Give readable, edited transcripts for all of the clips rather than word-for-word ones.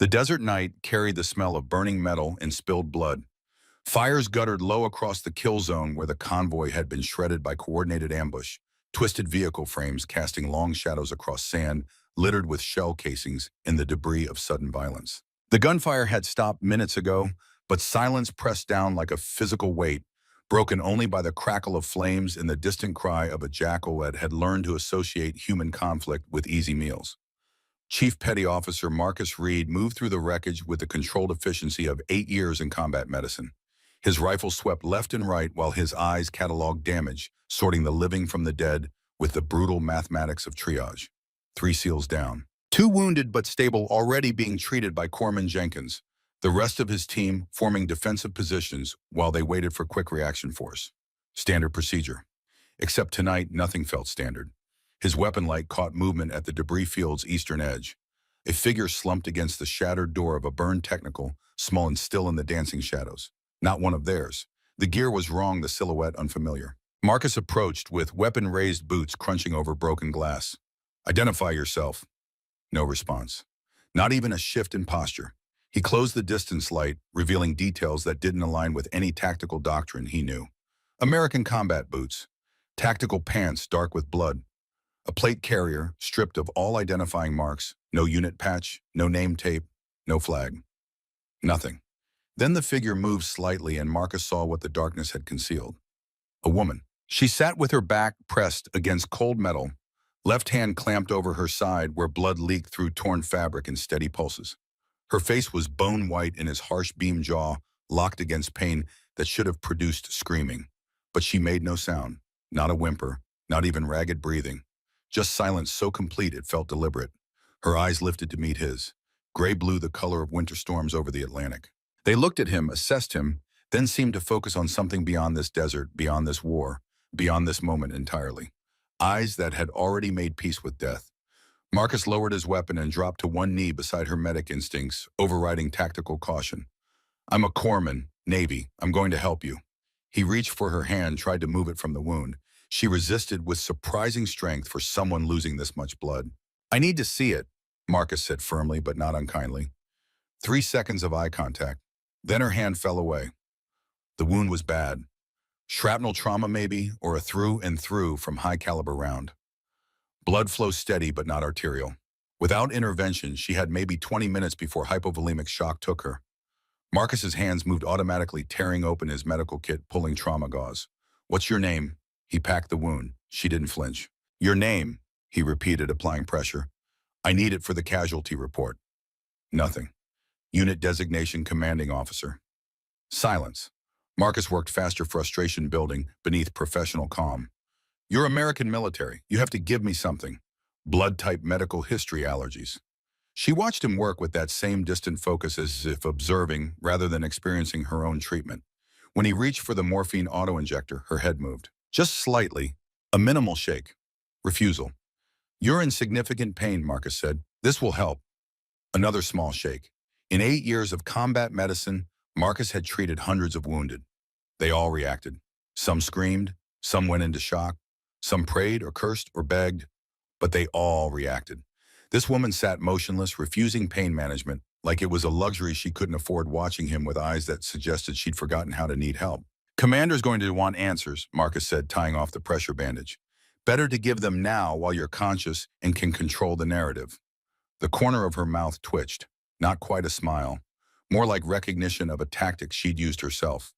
The desert night carried the smell of burning metal and spilled blood. Fires guttered low across the kill zone where the convoy had been shredded by coordinated ambush, twisted vehicle frames casting long shadows across sand littered with shell casings in the debris of sudden violence. The gunfire had stopped minutes ago, but silence pressed down like a physical weight, broken only by the crackle of flames and the distant cry of a jackal that had learned to associate human conflict with easy meals. Chief Petty Officer Marcus Reed moved through the wreckage with the controlled efficiency of 8 years in combat medicine. His rifle swept left and right while his eyes cataloged damage, sorting the living from the dead with the brutal mathematics of triage. 3 SEALs down. 2 wounded but stable already being treated by Corpsman Jenkins. The rest of his team forming defensive positions while they waited for quick reaction force. Standard procedure. Except tonight, nothing felt standard. His weapon light caught movement at the debris field's eastern edge. A figure slumped against the shattered door of a burned technical, small and still in the dancing shadows. Not one of theirs. The gear was wrong, the silhouette unfamiliar. Marcus approached with weapon-raised boots crunching over broken glass. "Identify yourself." No response. Not even a shift in posture. He closed the distance light, revealing details that didn't align with any tactical doctrine he knew. American combat boots. Tactical pants dark with blood. A plate carrier, stripped of all identifying marks, no unit patch, no name tape, no flag. Nothing. Then the figure moved slightly and Marcus saw what the darkness had concealed. A woman. She sat with her back pressed against cold metal, left hand clamped over her side where blood leaked through torn fabric in steady pulses. Her face was bone white and his harsh beam jaw locked against pain that should have produced screaming. But she made no sound, not a whimper, not even ragged breathing. Just silence so complete it felt deliberate. Her eyes lifted to meet his, gray-blue the color of winter storms over the Atlantic. They looked at him, assessed him, then seemed to focus on something beyond this desert, beyond this war, beyond this moment entirely. Eyes that had already made peace with death. Marcus lowered his weapon and dropped to one knee beside her medic instincts, overriding tactical caution. "I'm a corpsman, Navy. I'm going to help you." He reached for her hand, tried to move it from the wound. She resisted with surprising strength for someone losing this much blood. "I need to see it," Marcus said firmly but not unkindly. 3 seconds of eye contact. Then her hand fell away. The wound was bad. Shrapnel trauma maybe, or a through and through from high-caliber round. Blood flow steady but not arterial. Without intervention, she had maybe 20 minutes before hypovolemic shock took her. Marcus's hands moved automatically, tearing open his medical kit, pulling trauma gauze. "What's your name?" He packed the wound. She didn't flinch. "Your name," he repeated, applying pressure. "I need it for the casualty report." Nothing. "Unit designation, commanding officer." Silence. Marcus worked faster, frustration building beneath professional calm. "You're American military. You have to give me something." "Blood type, medical history, allergies." She watched him work with that same distant focus, as if observing rather than experiencing her own treatment. When he reached for the morphine auto-injector, her head moved. Just slightly. A minimal shake. Refusal. "You're in significant pain," Marcus said. "This will help." Another small shake. In 8 years of combat medicine, Marcus had treated hundreds of wounded. They all reacted. Some screamed, some went into shock, some prayed or cursed or begged, but they all reacted. This woman sat motionless, refusing pain management, like it was a luxury she couldn't afford, watching him with eyes that suggested she'd forgotten how to need help. "Commander's going to want answers," Marcus said, tying off the pressure bandage. "Better to give them now while you're conscious and can control the narrative." The corner of her mouth twitched, not quite a smile, more like recognition of a tactic she'd used herself.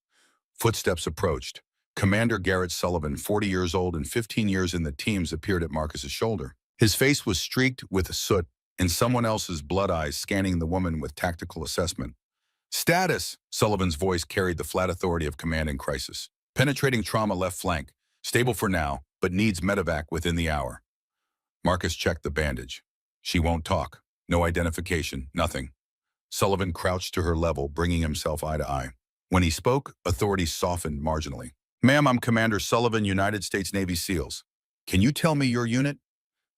Footsteps approached. Commander Garrett Sullivan, 40 years old and 15 years in the teams, appeared at Marcus's shoulder. His face was streaked with soot, and someone else's blood eyes scanning the woman with tactical assessment. "Status," Sullivan's voice carried the flat authority of command in crisis. "Penetrating trauma left flank. Stable for now, but needs medevac within the hour." Marcus checked the bandage. She won't talk. No identification, nothing. Sullivan crouched to her level, bringing himself eye to eye. When he spoke, authority softened marginally. "Ma'am, I'm Commander Sullivan, United States Navy SEALs. Can you tell me your unit?"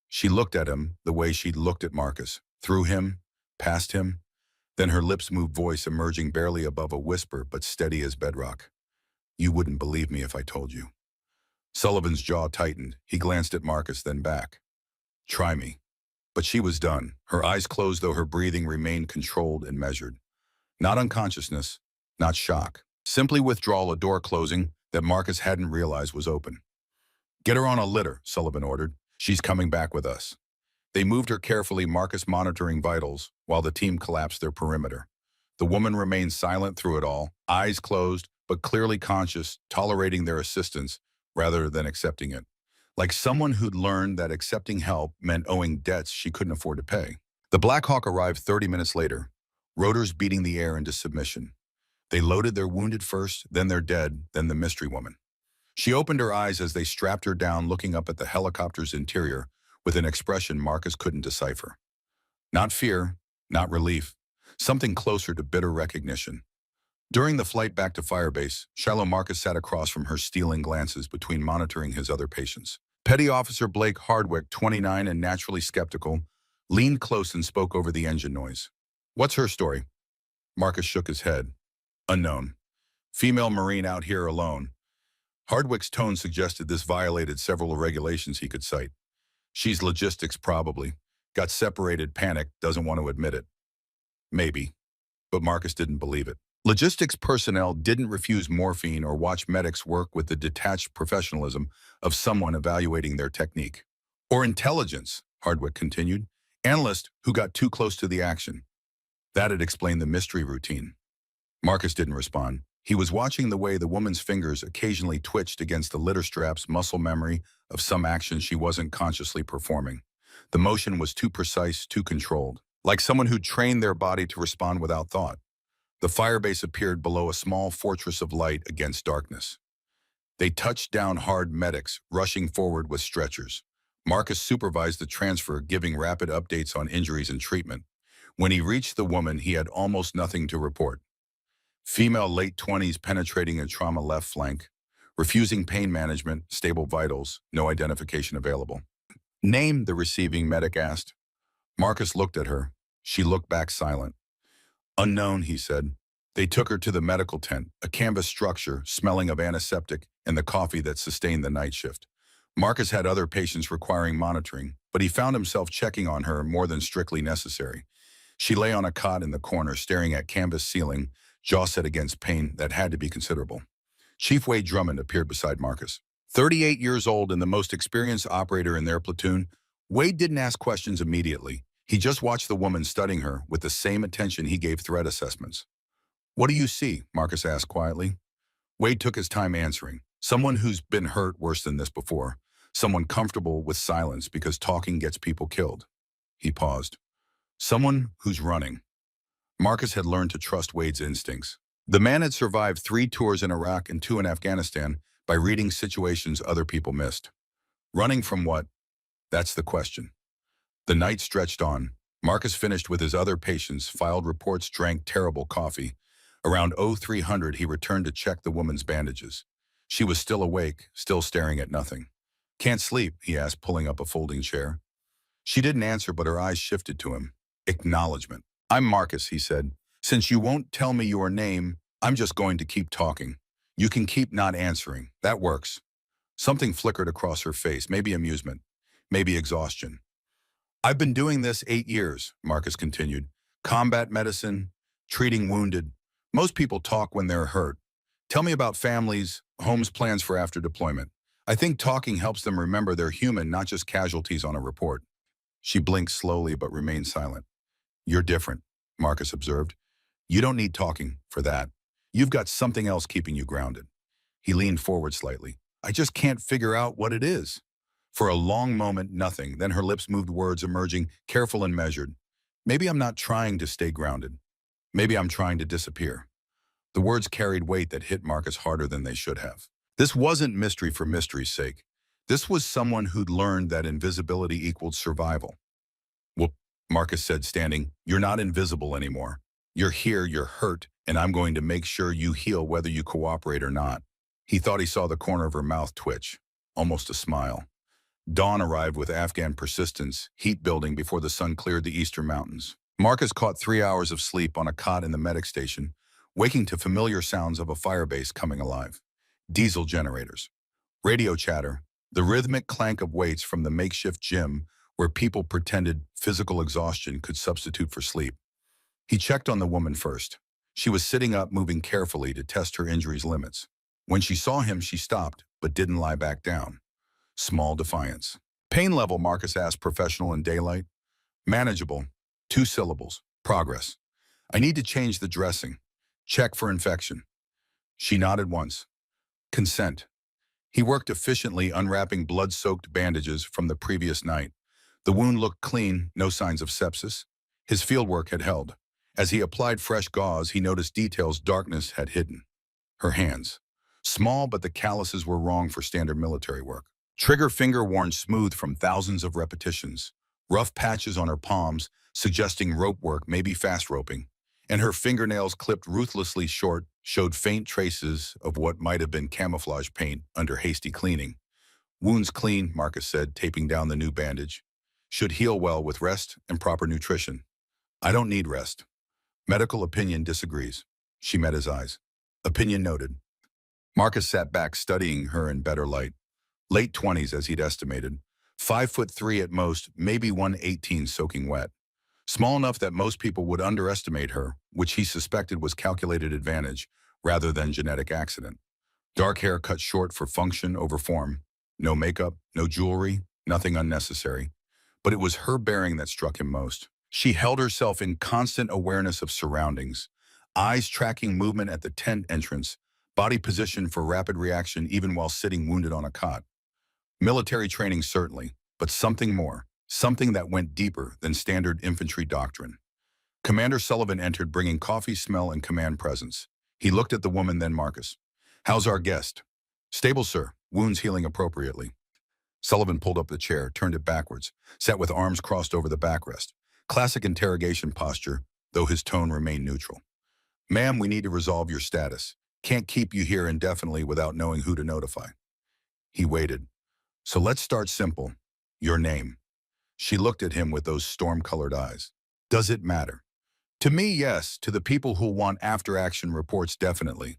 She looked at him the way she'd looked at Marcus, through him, past him. Then her lips moved, voice emerging barely above a whisper but steady as bedrock. "You wouldn't believe me if I told you." Sullivan's jaw tightened. He glanced at Marcus, then back. "Try me." But she was done, her eyes closed though her breathing remained controlled and measured. Not unconsciousness, not shock. Simply withdrawal, a door closing that Marcus hadn't realized was open. Get her on a litter, Sullivan ordered. She's coming back with us. They moved her carefully, Marcus monitoring vitals, while the team collapsed their perimeter. The woman remained silent through it all, eyes closed, but clearly conscious, tolerating their assistance rather than accepting it. Like someone who'd learned that accepting help meant owing debts she couldn't afford to pay. The Black Hawk arrived 30 minutes later, rotors beating the air into submission. They loaded their wounded first, then their dead, then the mystery woman. She opened her eyes as they strapped her down, looking up at the helicopter's interior with an expression Marcus couldn't decipher. Not fear, not relief, something closer to bitter recognition. During the flight back to Firebase, Shiloh Marcus sat across from her, stealing glances between monitoring his other patients. Petty Officer Blake Hardwick, 29 and naturally skeptical, leaned close and spoke over the engine noise. What's her story? Marcus shook his head. Unknown. Female Marine out here alone. Hardwick's tone suggested this violated several regulations he could cite. She's logistics probably. Got separated, panicked, doesn't want to admit it. Maybe. But Marcus didn't believe it. Logistics personnel didn't refuse morphine or watch medics work with the detached professionalism of someone evaluating their technique. Or intelligence, Hardwick continued. Analyst who got too close to the action. That'd explain the mystery routine. Marcus didn't respond. He was watching the way the woman's fingers occasionally twitched against the litter straps, muscle memory of some action she wasn't consciously performing. The motion was too precise, too controlled, like someone who trained their body to respond without thought. The firebase appeared below a small fortress of light against darkness. They touched down hard, medics rushing forward with stretchers. Marcus supervised the transfer, giving rapid updates on injuries and treatment. When he reached the woman, he had almost nothing to report. Female late 20s penetrating a trauma left flank, refusing pain management, stable vitals, no identification available. Name, the receiving medic asked. Marcus looked at her. She looked back silent. Unknown, he said. They took her to the medical tent, a canvas structure smelling of antiseptic and the coffee that sustained the night shift. Marcus had other patients requiring monitoring, but he found himself checking on her more than strictly necessary. She lay on a cot in the corner, staring at canvas ceiling, jaw set against pain that had to be considerable. Chief Wade Drummond appeared beside Marcus. 38 years old and the most experienced operator in their platoon, Wade didn't ask questions immediately. He just watched the woman, studying her with the same attention he gave threat assessments. What do you see? Marcus asked quietly. Wade took his time answering. Someone who's been hurt worse than this before. Someone comfortable with silence because talking gets people killed. He paused. Someone who's running. Marcus had learned to trust Wade's instincts. The man had survived 3 tours in Iraq and 2 in Afghanistan by reading situations other people missed. Running from what? That's the question. The night stretched on. Marcus finished with his other patients, filed reports, drank terrible coffee. Around 0300, he returned to check the woman's bandages. She was still awake, still staring at nothing. Can't sleep, he asked, pulling up a folding chair. She didn't answer, but her eyes shifted to him. Acknowledgement. I'm Marcus, he said. Since you won't tell me your name, I'm just going to keep talking. You can keep not answering. That works. Something flickered across her face, maybe amusement, maybe exhaustion. I've been doing this 8 years, Marcus continued. Combat medicine, treating wounded. Most people talk when they're hurt. Tell me about families, homes, plans for after deployment. I think talking helps them remember they're human, not just casualties on a report. She blinked slowly but remained silent. You're different, Marcus observed. You don't need talking for that. You've got something else keeping you grounded. He leaned forward slightly. I just can't figure out what it is. For a long moment, nothing. Then her lips moved, words emerging, careful and measured. Maybe I'm not trying to stay grounded. Maybe I'm trying to disappear. The words carried weight that hit Marcus harder than they should have. This wasn't mystery for mystery's sake. This was someone who'd learned that invisibility equaled survival. Well, Marcus said, standing, you're not invisible anymore. You're here, you're hurt, and I'm going to make sure you heal whether you cooperate or not. He thought he saw the corner of her mouth twitch, almost a smile. Dawn arrived with Afghan persistence, heat building before the sun cleared the eastern mountains. Marcus caught 3 hours of sleep on a cot in the medic station, waking to familiar sounds of a firebase coming alive. Diesel generators, radio chatter, the rhythmic clank of weights from the makeshift gym where people pretended physical exhaustion could substitute for sleep. He checked on the woman first. She was sitting up, moving carefully to test her injury's limits. When she saw him, she stopped, but didn't lie back down. Small defiance. Pain level, Marcus asked, professional in daylight. Manageable. 2 syllables. Progress. I need to change the dressing. Check for infection. She nodded once. Consent. He worked efficiently, unwrapping blood-soaked bandages from the previous night. The wound looked clean, no signs of sepsis. His fieldwork had held. As he applied fresh gauze, he noticed details darkness had hidden. Her hands. Small, but the calluses were wrong for standard military work. Trigger finger worn smooth from thousands of repetitions. Rough patches on her palms, suggesting rope work, maybe fast roping. And her fingernails, clipped ruthlessly short, showed faint traces of what might have been camouflage paint under hasty cleaning. Wounds clean, Marcus said, taping down the new bandage. Should heal well with rest and proper nutrition. I don't need rest. Medical opinion disagrees. She met his eyes. Opinion noted. Marcus sat back, studying her in better light. Late 20s, as he'd estimated. 5'3" at most, maybe 118 soaking wet. Small enough that most people would underestimate her, which he suspected was calculated advantage rather than genetic accident. Dark hair cut short for function over form. No makeup, no jewelry, nothing unnecessary. But it was her bearing that struck him most. She held herself in constant awareness of surroundings, eyes tracking movement at the tent entrance, body position for rapid reaction even while sitting wounded on a cot. Military training certainly, but something more, something that went deeper than standard infantry doctrine. Commander Sullivan entered, bringing coffee smell and command presence. He looked at the woman, then Marcus. How's our guest? Stable, sir. Wounds healing appropriately. Sullivan pulled up the chair, turned it backwards, sat with arms crossed over the backrest. Classic interrogation posture, though his tone remained neutral. Ma'am, we need to resolve your status. Can't keep you here indefinitely without knowing who to notify. He waited. So let's start simple. Your name. She looked at him with those storm-colored eyes. Does it matter? To me, yes. To the people who want after-action reports, definitely.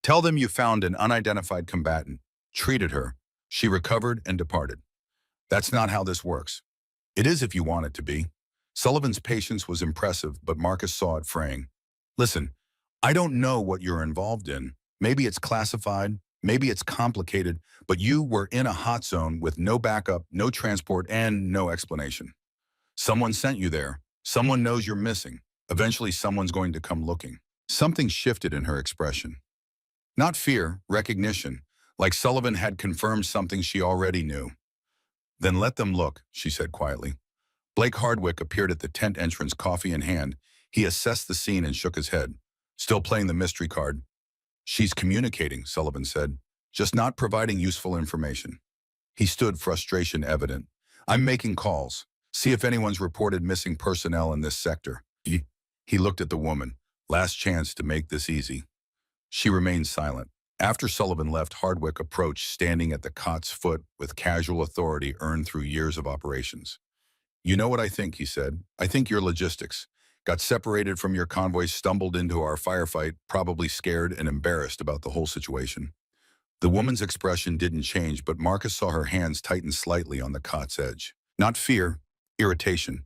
Tell them you found an unidentified combatant, treated her. She recovered and departed. That's not how this works. It is if you want it to be. Sullivan's patience was impressive, but Marcus saw it fraying. Listen, I don't know what you're involved in. Maybe it's classified, maybe it's complicated, but you were in a hot zone with no backup, no transport, and no explanation. Someone sent you there. Someone knows you're missing. Eventually, someone's going to come looking. Something shifted in her expression. Not fear, recognition, like Sullivan had confirmed something she already knew. Then let them look, she said quietly. Blake Hardwick appeared at the tent entrance, coffee in hand. He assessed the scene and shook his head. Still playing the mystery card. She's communicating, Sullivan said, just not providing useful information. He stood, frustration evident. I'm making calls. See if anyone's reported missing personnel in this sector. He looked at the woman. Last chance to make this easy. She remained silent. After Sullivan left, Hardwick approached, standing at the cot's foot with casual authority earned through years of operations. You know what I think, he said. I think your logistics. Got separated from your convoy, stumbled into our firefight, probably scared and embarrassed about the whole situation. The woman's expression didn't change, but Marcus saw her hands tighten slightly on the cot's edge. Not fear, irritation.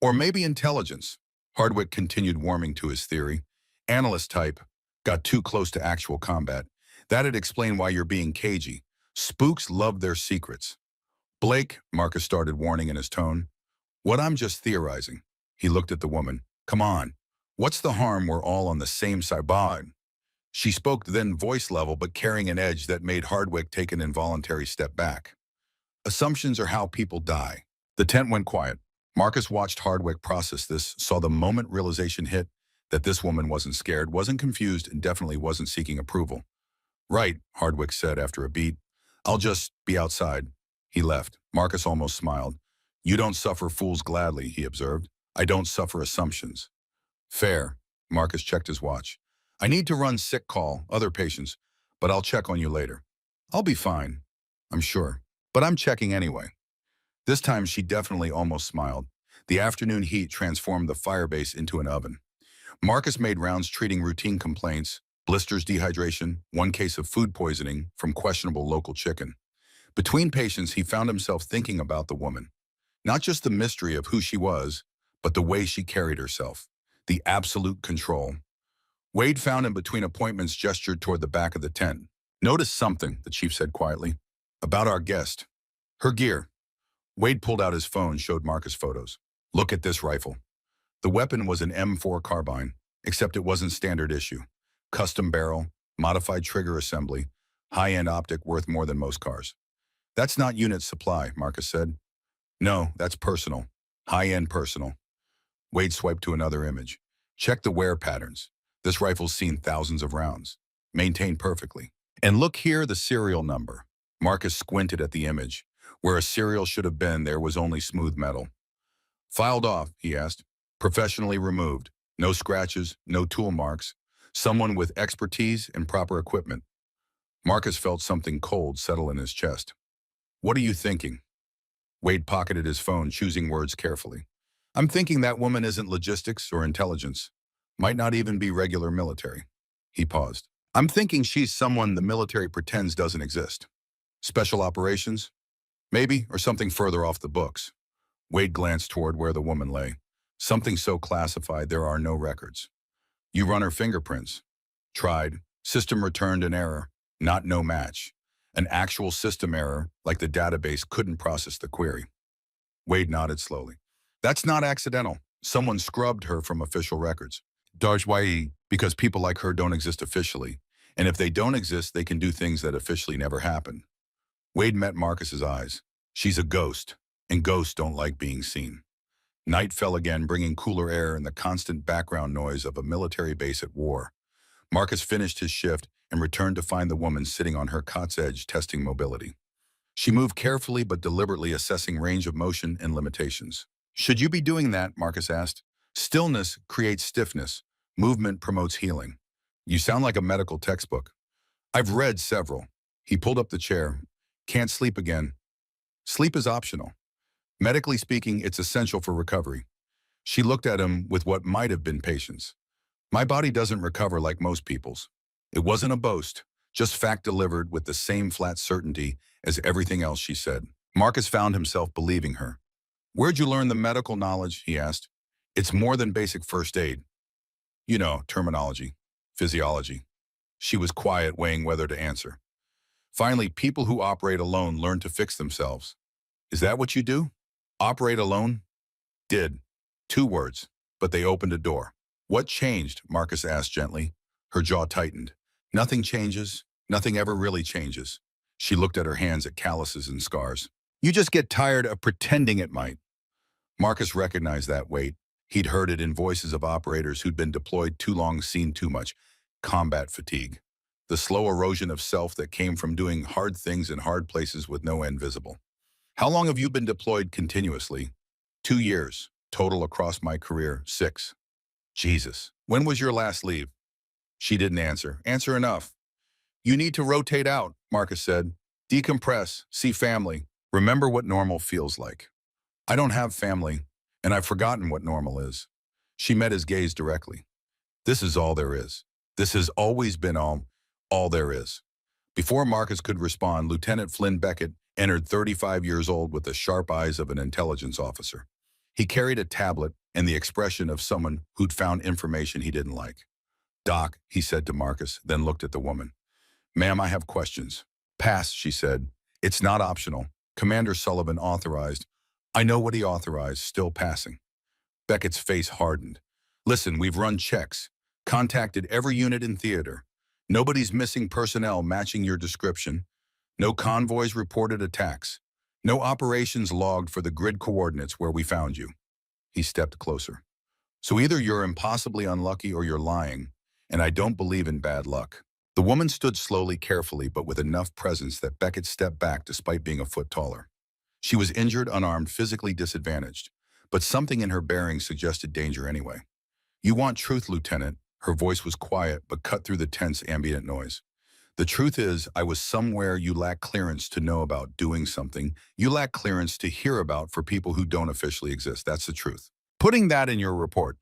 Or maybe intelligence. Hardwick continued, warming to his theory. Analyst type. Got too close to actual combat. That'd explain why you're being cagey. Spooks love their secrets. Blake, Marcus started, warning in his tone. What, I'm just theorizing. He looked at the woman. Come on. What's the harm? We're all on the same side. She spoke then, voice level, but carrying an edge that made Hardwick take an involuntary step back. Assumptions are how people die. The tent went quiet. Marcus watched Hardwick process this, saw the moment realization hit that this woman wasn't scared, wasn't confused, and definitely wasn't seeking approval. Right, Hardwick said after a beat. I'll just be outside. He left. Marcus almost smiled. You don't suffer fools gladly, he observed. I don't suffer assumptions. Fair. Marcus checked his watch. I need to run sick call, other patients, but I'll check on you later. I'll be fine, I'm sure, but I'm checking anyway. This time she definitely almost smiled. The afternoon heat transformed the firebase into an oven. Marcus made rounds treating routine complaints, blisters, dehydration, one case of food poisoning from questionable local chicken. Between patients, he found himself thinking about the woman. Not just the mystery of who she was, but the way she carried herself. The absolute control. Wade found him between appointments, gestured toward the back of the tent. Notice something, the chief said quietly. About our guest. Her gear. Wade pulled out his phone, showed Marcus photos. Look at this rifle. The weapon was an M4 carbine, except it wasn't standard issue. Custom barrel, modified trigger assembly, high-end optic worth more than most cars. That's not unit supply, Marcus said. No, that's personal. High-end personal. Wade swiped to another image. Check the wear patterns. This rifle's seen thousands of rounds. Maintained perfectly. And look here, the serial number. Marcus squinted at the image. Where a serial should have been, there was only smooth metal. Filed off, he asked. Professionally removed. No scratches, no tool marks. Someone with expertise and proper equipment. Marcus felt something cold settle in his chest. What are you thinking? Wade pocketed his phone, choosing words carefully. I'm thinking that woman isn't logistics or intelligence. Might not even be regular military. He paused. I'm thinking she's someone the military pretends doesn't exist. Special operations? Maybe, or something further off the books. Wade glanced toward where the woman lay. Something so classified there are no records. You run her fingerprints. Tried. System returned an error. Not no match. An actual system error, like the database couldn't process the query. Wade nodded slowly. That's not accidental. Someone scrubbed her from official records. Darjwai, because people like her don't exist officially. And if they don't exist, they can do things that officially never happen. Wade met Marcus's eyes. She's a ghost, and ghosts don't like being seen. Night fell again, bringing cooler air and the constant background noise of a military base at war. Marcus finished his shift and returned to find the woman sitting on her cot's edge, testing mobility. She moved carefully but deliberately, assessing range of motion and limitations. Should you be doing that? Marcus asked. Stillness creates stiffness. Movement promotes healing. You sound like a medical textbook. I've read several. He pulled up the chair. Can't sleep again. Sleep is optional. Medically speaking, it's essential for recovery. She looked at him with what might have been patience. My body doesn't recover like most people's. It wasn't a boast, just fact delivered with the same flat certainty as everything else she said. Marcus found himself believing her. Where'd you learn the medical knowledge? He asked. It's more than basic first aid. You know, terminology, physiology. She was quiet, weighing whether to answer. Finally, people who operate alone learn to fix themselves. Is that what you do? Operate alone? Did. 2 words, but they opened a door. What changed? Marcus asked gently. Her jaw tightened. Nothing changes. Nothing ever really changes. She looked at her hands at calluses and scars. You just get tired of pretending it might. Marcus recognized that weight. He'd heard it in voices of operators who'd been deployed too long, seen too much. Combat fatigue. The slow erosion of self that came from doing hard things in hard places with no end visible. How long have you been deployed continuously? 2 years. Total across my career, 6. Jesus. When was your last leave? She didn't answer. Answer enough. You need to rotate out, Marcus said. Decompress, see family. Remember what normal feels like. I don't have family, and I've forgotten what normal is. She met his gaze directly. This is all there is. This has always been all there is. Before Marcus could respond, Lieutenant Flynn Beckett entered, 35 years old with the sharp eyes of an intelligence officer. He carried a tablet and the expression of someone who'd found information he didn't like. Doc, he said to Marcus, then looked at the woman. Ma'am, I have questions. Pass, she said. It's not optional. Commander Sullivan authorized. I know what he authorized, still passing. Beckett's face hardened. Listen, we've run checks, contacted every unit in theater. Nobody's missing personnel matching your description. No convoys reported attacks. No operations logged for the grid coordinates where we found you. He stepped closer. So either you're impossibly unlucky or you're lying, and I don't believe in bad luck. The woman stood slowly, carefully, but with enough presence that Beckett stepped back despite being a foot taller. She was injured, unarmed, physically disadvantaged, but something in her bearing suggested danger anyway. You want truth, Lieutenant? Her voice was quiet, but cut through the tense ambient noise. The truth is, I was somewhere you lack clearance to know about, doing something you lack clearance to hear about for people who don't officially exist. That's the truth. Putting that in your report.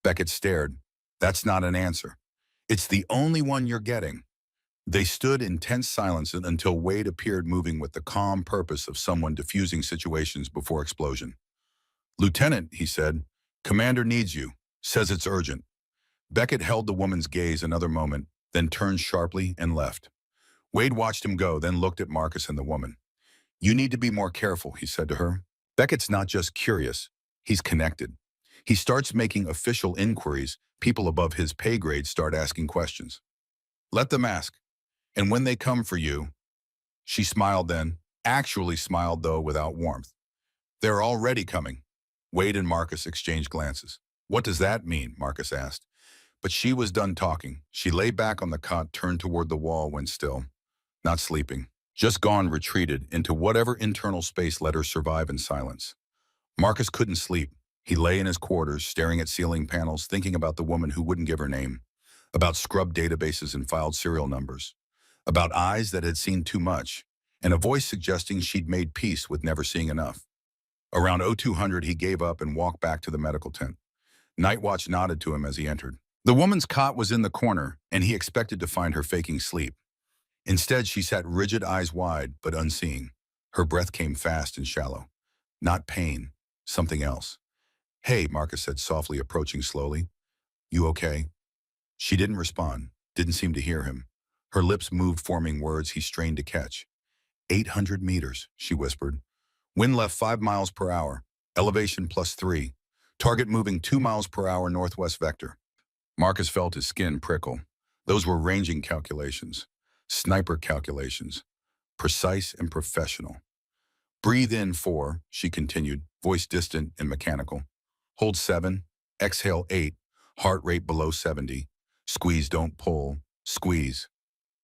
Beckett stared. That's not an answer. It's the only one you're getting. They stood in tense silence until Wade appeared, moving with the calm purpose of someone diffusing situations before explosion. "Lieutenant," he said, "Commander needs you. Says it's urgent." Beckett held the woman's gaze another moment, then turned sharply and left. Wade watched him go, then looked at Marcus and the woman. "You need to be more careful," he said to her. "Beckett's not just curious. He's connected. He starts making official inquiries. People above his pay grade start asking questions. Let them ask. And when they come for you," she smiled then, actually smiled though without warmth. "They're already coming." Wade and Marcus exchanged glances. "What does that mean?" Marcus asked. But she was done talking. She lay back on the cot, turned toward the wall, went still. Not sleeping. Just gone, retreated into whatever internal space let her survive in silence. Marcus couldn't sleep. He lay in his quarters, staring at ceiling panels, thinking about the woman who wouldn't give her name, about scrubbed databases and filed serial numbers, about eyes that had seen too much, and a voice suggesting she'd made peace with never seeing enough. Around 0200, he gave up and walked back to the medical tent. Night Watch nodded to him as he entered. The woman's cot was in the corner, and he expected to find her faking sleep. Instead, she sat rigid, eyes wide, but unseeing. Her breath came fast and shallow. Not pain, something else. "Hey," Marcus said softly, approaching slowly. "You okay?" She didn't respond, didn't seem to hear him. Her lips moved, forming words he strained to catch. 800 meters, she whispered. "Wind left 5 miles per hour. Elevation +3. Target moving 2 miles per hour northwest vector." Marcus felt his skin prickle. Those were ranging calculations. Sniper calculations. Precise and professional. "Breathe in 4, she continued, voice distant and mechanical. "Hold 7, exhale 8, heart rate below 70. Squeeze, don't pull, squeeze."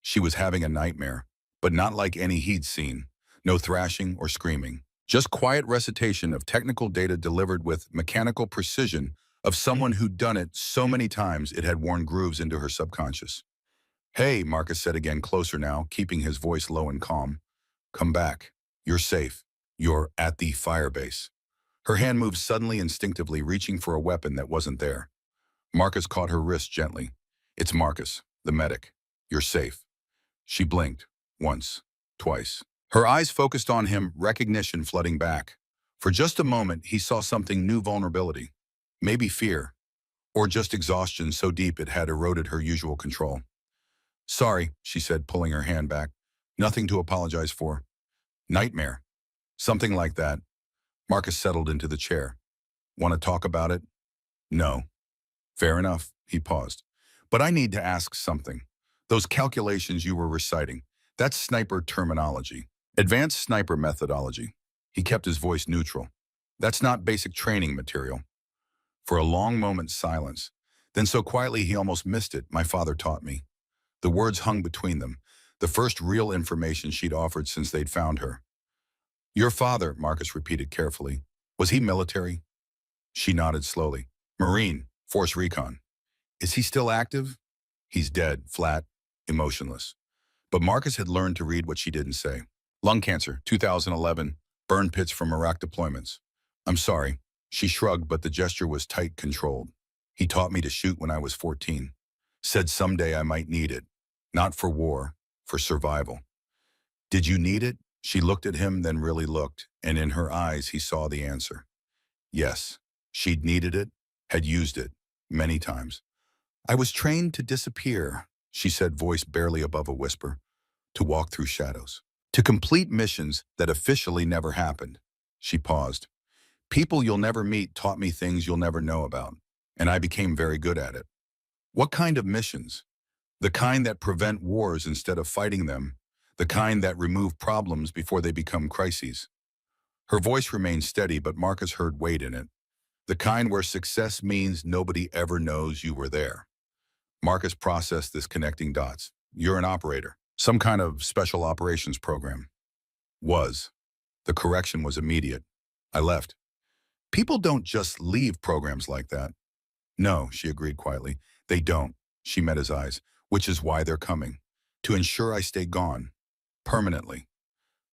She was having a nightmare, but not like any he'd seen. No thrashing or screaming. Just quiet recitation of technical data delivered with mechanical precision of someone who'd done it so many times it had worn grooves into her subconscious. "Hey," Marcus said again, closer now, keeping his voice low and calm. "Come back. You're safe. You're at the firebase." Her hand moved suddenly, instinctively, reaching for a weapon that wasn't there. Marcus caught her wrist gently. "It's Marcus, the medic. You're safe." She blinked. Once. Twice. Her eyes focused on him, recognition flooding back. For just a moment, he saw something new: vulnerability. Maybe fear. Or just exhaustion so deep it had eroded her usual control. "Sorry," she said, pulling her hand back. "Nothing to apologize for." "Nightmare." "Something like that." Marcus settled into the chair. "Want to talk about it?" "No." "Fair enough." He paused. "But I need to ask something. Those calculations you were reciting, that's sniper terminology. Advanced sniper methodology." He kept his voice neutral. "That's not basic training material." For a long moment's silence. Then so quietly he almost missed it. "My father taught me." The words hung between them, the first real information she'd offered since they'd found her. "Your father," Marcus repeated carefully. "Was he military?" She nodded slowly. "Marine, Force Recon." "Is he still active?" "He's dead, flat, emotionless." But Marcus had learned to read what she didn't say. "Lung cancer, 2011, burn pits from Iraq deployments." "I'm sorry." She shrugged, but the gesture was tight, controlled. "He taught me to shoot when I was 14. Said someday I might need it. Not for war, for survival." "Did you need it?" She looked at him, then really looked, and in her eyes he saw the answer. Yes, she'd needed it, had used it, many times. "I was trained to disappear," she said, voice barely above a whisper, "to walk through shadows, to complete missions that officially never happened." She paused. "People you'll never meet taught me things you'll never know about, and I became very good at it." "What kind of missions?" "The kind that prevent wars instead of fighting them, the kind that remove problems before they become crises." Her voice remained steady, but Marcus heard weight in it. "The kind where success means nobody ever knows you were there." Marcus processed this, connecting dots. "You're an operator. Some kind of special operations program." "Was." The correction was immediate. "I left." "People don't just leave programs like that." "No," she agreed quietly. "They don't." She met his eyes. "Which is why they're coming. To ensure I stay gone. Permanently."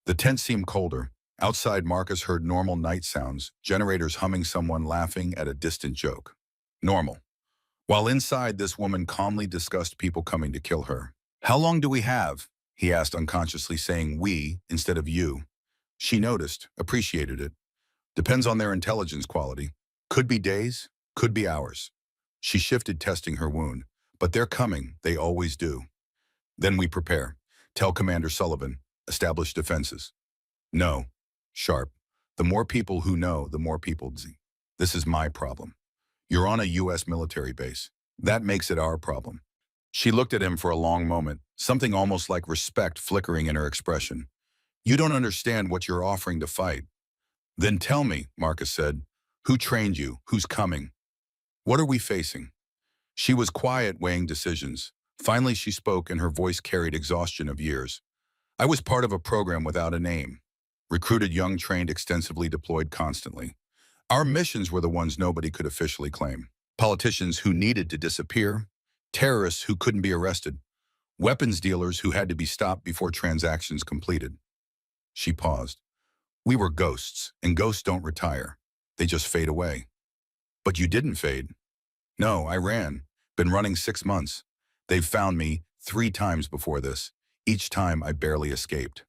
The tent seemed colder. Outside, Marcus heard normal night sounds, generators humming, someone laughing at a distant joke. Normal. While inside, this woman calmly discussed people coming to kill her. How long do we have? He asked unconsciously, saying we instead of you. She noticed, appreciated it. Depends on their intelligence quality. Could be days, could be hours. She shifted, testing her wound. But they're coming, they always do. Then we prepare. Tell Commander Sullivan. Establish defenses. No. Sharp. The more people who know, the more people see. This is my problem. You're on a U.S. military base. That makes it our problem. She looked at him for a long moment, something almost like respect flickering in her expression. You don't understand what you're offering to fight. Then tell me, Marcus said. Who trained you? Who's coming? What are we facing? She was quiet, weighing decisions. Finally, she spoke, and her voice carried exhaustion of years. I was part of a program without a name. Recruited, young, trained, extensively deployed constantly. Our missions were the ones nobody could officially claim. Politicians who needed to disappear, terrorists who couldn't be arrested, weapons dealers who had to be stopped before transactions completed. She paused. We were ghosts, and ghosts don't retire. They just fade away. But you didn't fade. No, I ran. Been running 6 months. They've found me 3 times before this. Each time I barely escaped.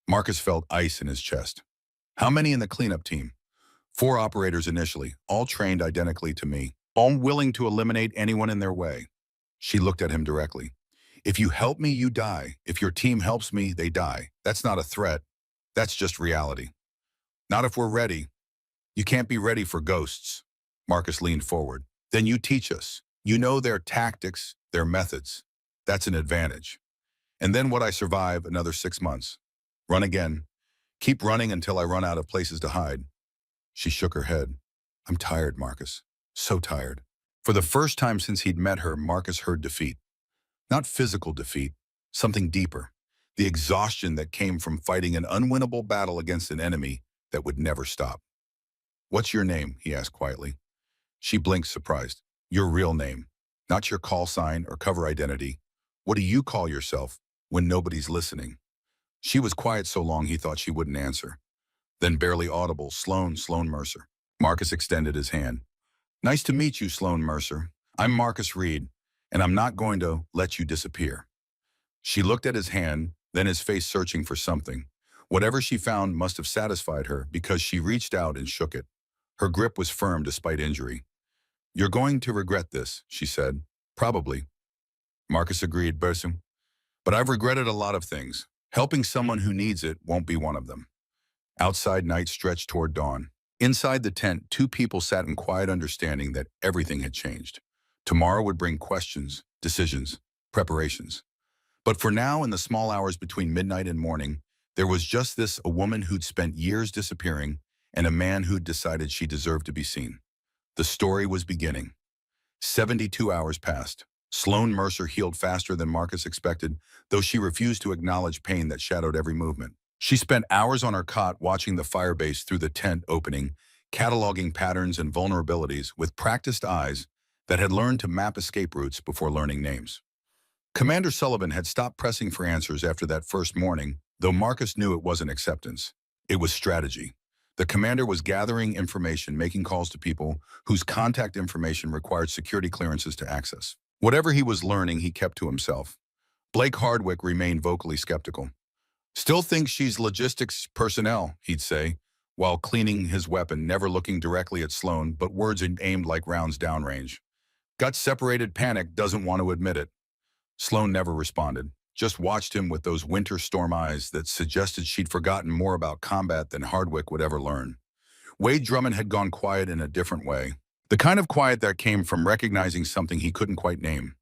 Marcus felt ice in his chest. How many in the cleanup team? 4 operators initially, all trained identically to me, all willing to eliminate anyone in their way. She looked at him directly. If you help me, you die. If your team helps me, they die. That's not a threat. That's just reality. Not if we're ready. You can't be ready for ghosts. Marcus leaned forward. Then you teach us. You know their tactics, their methods. That's an advantage. And then what I survive another 6 months. Run again. Keep running until I run out of places to hide. She shook her head. I'm tired, Marcus. So tired. For the first time since he'd met her, Marcus heard defeat. Not physical defeat, something deeper. The exhaustion that came from fighting an unwinnable battle against an enemy that would never stop. What's your name? He asked quietly. She blinked, surprised. Your real name. Not your call sign or cover identity. What do you call yourself when nobody's listening? She was quiet so long he thought she wouldn't answer. Then barely audible, Sloan Mercer. Marcus extended his hand. Nice to meet you, Sloan Mercer. I'm Marcus Reed, and I'm not going to let you disappear. She looked at his hand, then his face, searching for something. Whatever she found must have satisfied her because she reached out and shook it. Her grip was firm despite injury. You're going to regret this, she said. Probably. Marcus agreed, bursing. But I've regretted a lot of things. Helping someone who needs it won't be one of them. Outside, night stretched toward dawn. Inside the tent, 2 people sat in quiet understanding that everything had changed. Tomorrow would bring questions, decisions, preparations. But for now, in the small hours between midnight and morning, there was just this: a woman who'd spent years disappearing and a man who'd decided she deserved to be seen. The story was beginning. 72 hours passed. Sloan Mercer healed faster than Marcus expected, though she refused to acknowledge pain that shadowed every movement. She spent hours on her cot watching the firebase through the tent opening, cataloging patterns and vulnerabilities with practiced eyes that had learned to map escape routes before learning names. Commander Sullivan had stopped pressing for answers after that first morning, though Marcus knew it wasn't acceptance. It was strategy. The commander was gathering information, making calls to people whose contact information required security clearances to access. Whatever he was learning, he kept to himself. Blake Hardwick remained vocally skeptical. Still thinks she's logistics personnel, he'd say, while cleaning his weapon, never looking directly at Sloan, but words aimed like rounds downrange. Gut separated panic, doesn't want to admit it. Sloan never responded, just watched him with those winter storm eyes that suggested she'd forgotten more about combat than Hardwick would ever learn. Wade Drummond had gone quiet in a different way. The kind of quiet that came from recognizing something he couldn't quite name.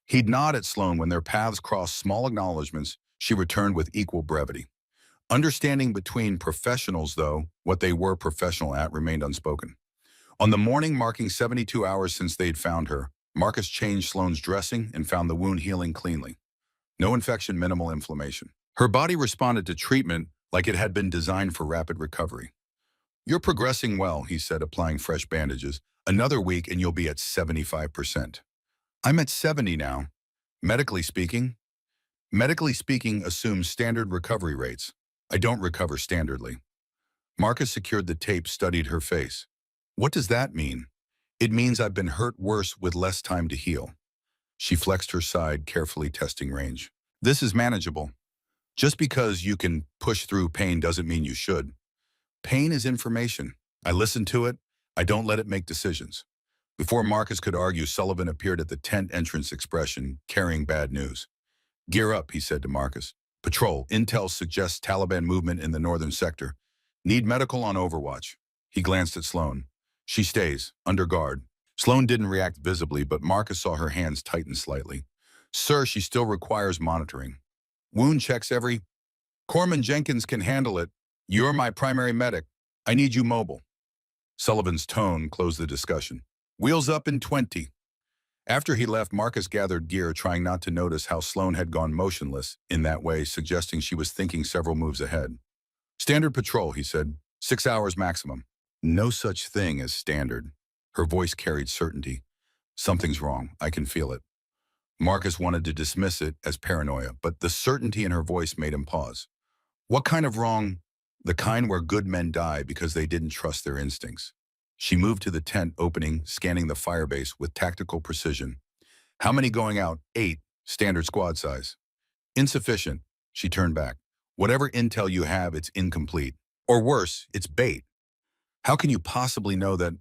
He'd nod at Sloan when their paths crossed, small acknowledgments she returned with equal brevity. Understanding between professionals, though, what they were professional at remained unspoken. On the morning marking 72 hours since they'd found her, Marcus changed Sloan's dressing and found the wound healing cleanly. No infection, minimal inflammation. Her body responded to treatment like it had been designed for rapid recovery. You're progressing well, he said, applying fresh bandages. Another week and you'll be at 75%. I'm at 70 now. Medically speaking? Medically speaking assumes standard recovery rates. I don't recover standardly. Marcus secured the tape, studied her face. What does that mean? It means I've been hurt worse with less time to heal. She flexed her side, carefully testing range. This is manageable. Just because you can push through pain doesn't mean you should. Pain is information. I listen to it. I don't let it make decisions. Before Marcus could argue, Sullivan appeared at the tent entrance expression, carrying bad news. Gear up, he said to Marcus. Patrol, intel suggests Taliban movement in the northern sector. Need medical on overwatch. He glanced at Sloan. She stays, under guard. Sloan didn't react visibly, but Marcus saw her hands tighten slightly. Sir, she still requires monitoring. Wound checks every... Corman Jenkins can handle it. You're my primary medic. I need you mobile. Sullivan's tone closed the discussion. Wheels up in 20. After he left, Marcus gathered gear, trying not to notice how Sloan had gone motionless in that way, suggesting she was thinking several moves ahead. Standard patrol, he said. 6 hours maximum. No such thing as standard. Her voice carried certainty. Something's wrong. I can feel it. Marcus wanted to dismiss it as paranoia, but the certainty in her voice made him pause. What kind of wrong? The kind where good men die because they didn't trust their instincts. She moved to the tent opening, scanning the firebase with tactical precision. How many going out? 8, standard squad size. Insufficient. She turned back. Whatever intel you have, it's incomplete. Or worse, it's bait. How can you possibly know that?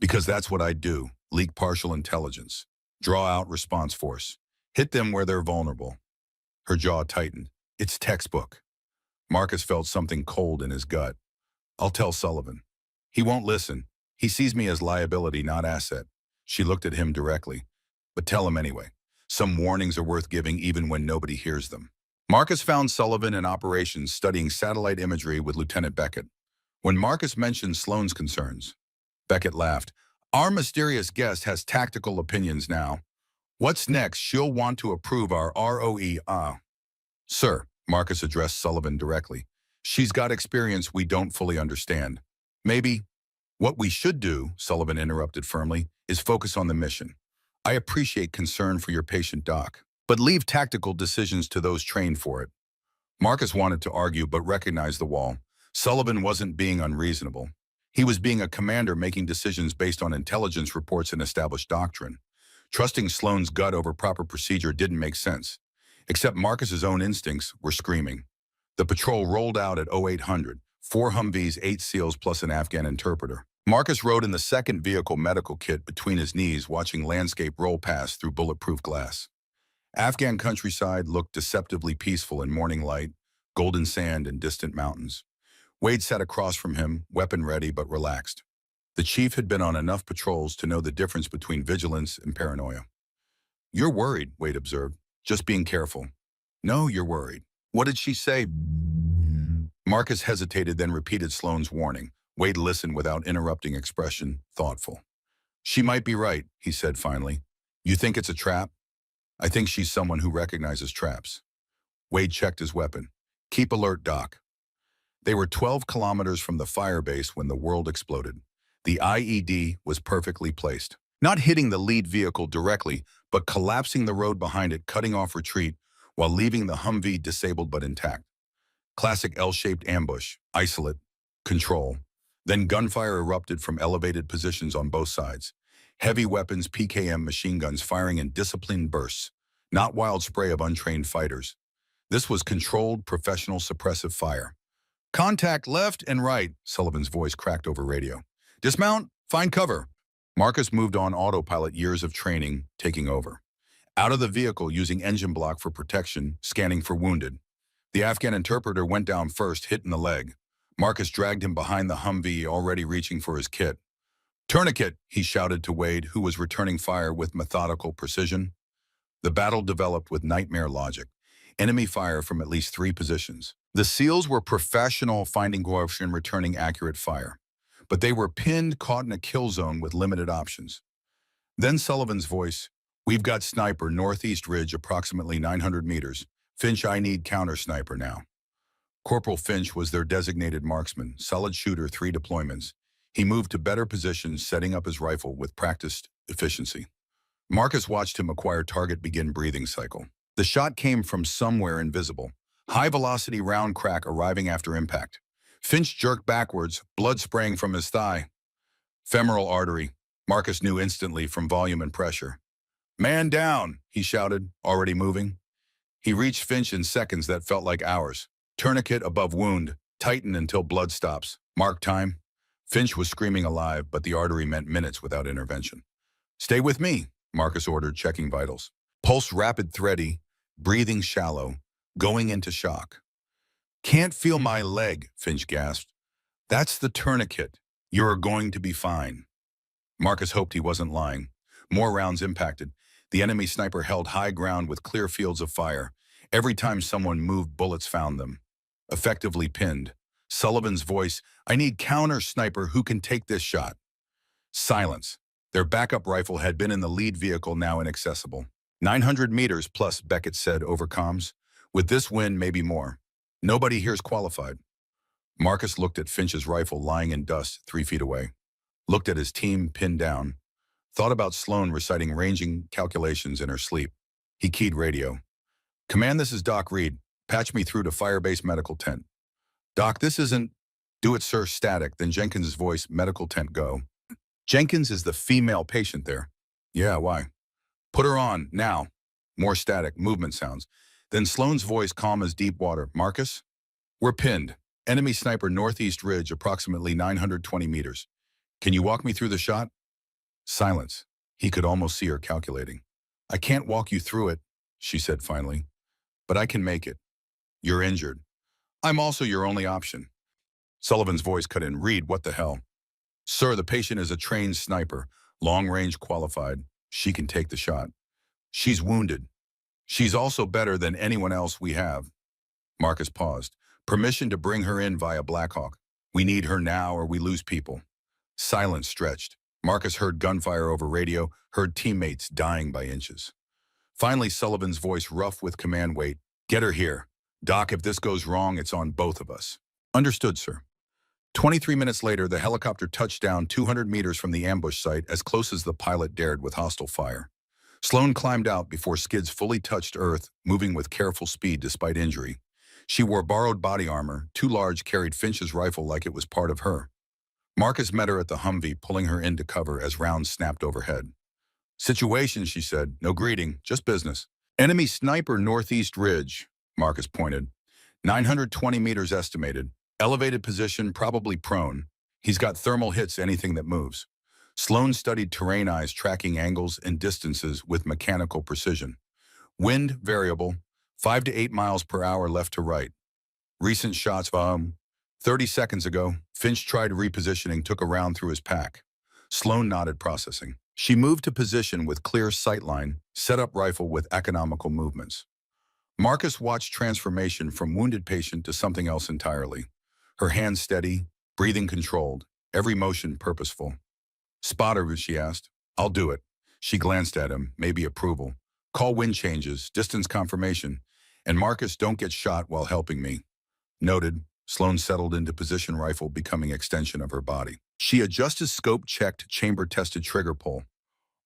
Because that's what I do. Leak partial intelligence. Draw out response force. Hit them where they're vulnerable. Her jaw tightened. It's textbook. Marcus felt something cold in his gut. I'll tell Sullivan. He won't listen. He sees me as liability, not asset. She looked at him directly. But tell him anyway. Some warnings are worth giving even when nobody hears them. Marcus found Sullivan in operations studying satellite imagery with Lieutenant Beckett. When Marcus mentioned Sloan's concerns, Beckett laughed. Our mysterious guest has tactical opinions now. What's next? She'll want to approve our ROE. Sir, Marcus addressed Sullivan directly. She's got experience we don't fully understand. Maybe. What we should do, Sullivan interrupted firmly, is focus on the mission. I appreciate concern for your patient, Doc, but leave tactical decisions to those trained for it. Marcus wanted to argue but recognized the wall. Sullivan wasn't being unreasonable. He was being a commander making decisions based on intelligence reports and established doctrine. Trusting Sloan's gut over proper procedure didn't make sense. Except Marcus's own instincts were screaming. The patrol rolled out at 0800, 4 Humvees, 8 SEALs plus an Afghan interpreter. Marcus rode in the second vehicle medical kit between his knees, watching landscape roll past through bulletproof glass. Afghan countryside looked deceptively peaceful in morning light, golden sand and distant mountains. Wade sat across from him, weapon ready but relaxed. The chief had been on enough patrols to know the difference between vigilance and paranoia. You're worried, Wade observed. Just being careful. No, you're worried. What did she say? Marcus hesitated, then repeated Sloan's warning. Wade listened without interrupting, expression thoughtful. She might be right, he said finally. You think it's a trap? I think she's someone who recognizes traps. Wade checked his weapon. Keep alert, Doc. They were 12 kilometers from the firebase when the world exploded. The IED was perfectly placed. Not hitting the lead vehicle directly, but collapsing the road behind it, cutting off retreat, while leaving the Humvee disabled but intact. Classic L-shaped ambush, isolate, control. Then gunfire erupted from elevated positions on both sides. Heavy weapons, PKM machine guns firing in disciplined bursts, not wild spray of untrained fighters. This was controlled, professional suppressive fire. Contact left and right, Sullivan's voice cracked over radio. Dismount, find cover. Marcus moved on autopilot, years of training taking over. Out of the vehicle, using engine block for protection, scanning for wounded. The Afghan interpreter went down first, hit in the leg. Marcus dragged him behind the Humvee, already reaching for his kit. Tourniquet, he shouted to Wade, who was returning fire with methodical precision. The battle developed with nightmare logic. Enemy fire from at least 3 positions. The SEALs were professional, finding coverage and returning accurate fire. But they were pinned, caught in a kill zone with limited options. Then Sullivan's voice, we've got sniper, northeast ridge, approximately 900 meters. Finch, I need counter sniper now. Corporal Finch was their designated marksman, solid shooter, 3 deployments. He moved to better positions, setting up his rifle with practiced efficiency. Marcus watched him acquire target, begin breathing cycle. The shot came from somewhere invisible. High-velocity round crack arriving after impact. Finch jerked backwards, blood spraying from his thigh. Femoral artery. Marcus knew instantly from volume and pressure. Man down, he shouted, already moving. He reached Finch in seconds that felt like hours. Tourniquet above wound, tighten until blood stops. Mark time. Finch was screaming alive, but the artery meant minutes without intervention. Stay with me, Marcus ordered, checking vitals. Pulse rapid, thready, breathing shallow, going into shock. Can't feel my leg, Finch gasped. That's the tourniquet. You're going to be fine. Marcus hoped he wasn't lying. More rounds impacted. The enemy sniper held high ground with clear fields of fire. Every time someone moved, bullets found them. Effectively pinned. Sullivan's voice, I need counter sniper who can take this shot. Silence. Their backup rifle had been in the lead vehicle, now inaccessible. 900 meters plus, Beckett said over comms. With this wind, maybe more. Nobody here's qualified. Marcus looked at Finch's rifle lying in dust 3 feet away. Looked at his team pinned down. Thought about Sloan reciting ranging calculations in her sleep. He keyed radio. Command, this is Doc Reed. Patch me through to Firebase Medical Tent. Doc, this isn't... Do it, sir, static. Then Jenkins' voice, medical tent, go. Jenkins is the female patient there. Yeah, why? Put her on, now. More static, movement sounds. Then Sloan's voice, calm as deep water. Marcus? We're pinned. Enemy sniper northeast ridge, approximately 920 meters. Can you walk me through the shot? Silence. He could almost see her calculating. I can't walk you through it, she said finally. But I can make it. You're injured. I'm also your only option. Sullivan's voice cut in. Reed, what the hell? Sir, the patient is a trained sniper, long-range qualified. She can take the shot. She's wounded. She's also better than anyone else we have. Marcus paused. Permission to bring her in via Blackhawk. We need her now or we lose people. Silence stretched. Marcus heard gunfire over radio, heard teammates dying by inches. Finally, Sullivan's voice rough with command, wait. Get her here. Doc, if this goes wrong, it's on both of us. Understood, sir. 23 minutes later, the helicopter touched down 200 meters from the ambush site, as close as the pilot dared with hostile fire. Sloan climbed out before skids fully touched earth, moving with careful speed despite injury. She wore borrowed body armor, too large, carried Finch's rifle like it was part of her. Marcus met her at the Humvee, pulling her into cover as rounds snapped overhead. Situation, she said. No greeting, just business. Enemy sniper northeast ridge, Marcus pointed. 920 meters estimated. Elevated position, probably prone. He's got thermal hits anything that moves. Sloan studied terrain eyes, tracking angles and distances with mechanical precision. Wind variable, 5 to 8 miles per hour left to right. Recent shots, 30 seconds ago, Finch tried repositioning, took a round through his pack. Sloan nodded, processing. She moved to position with clear sightline, set up rifle with economical movements. Marcus watched transformation from wounded patient to something else entirely. Her hands steady, breathing controlled, every motion purposeful. Spotter, she asked. I'll do it. She glanced at him, maybe approval. Call wind changes, distance confirmation. And Marcus, don't get shot while helping me. Noted. Sloan settled into position, rifle becoming extension of her body. She adjusted scope, checked, chamber-tested trigger pull.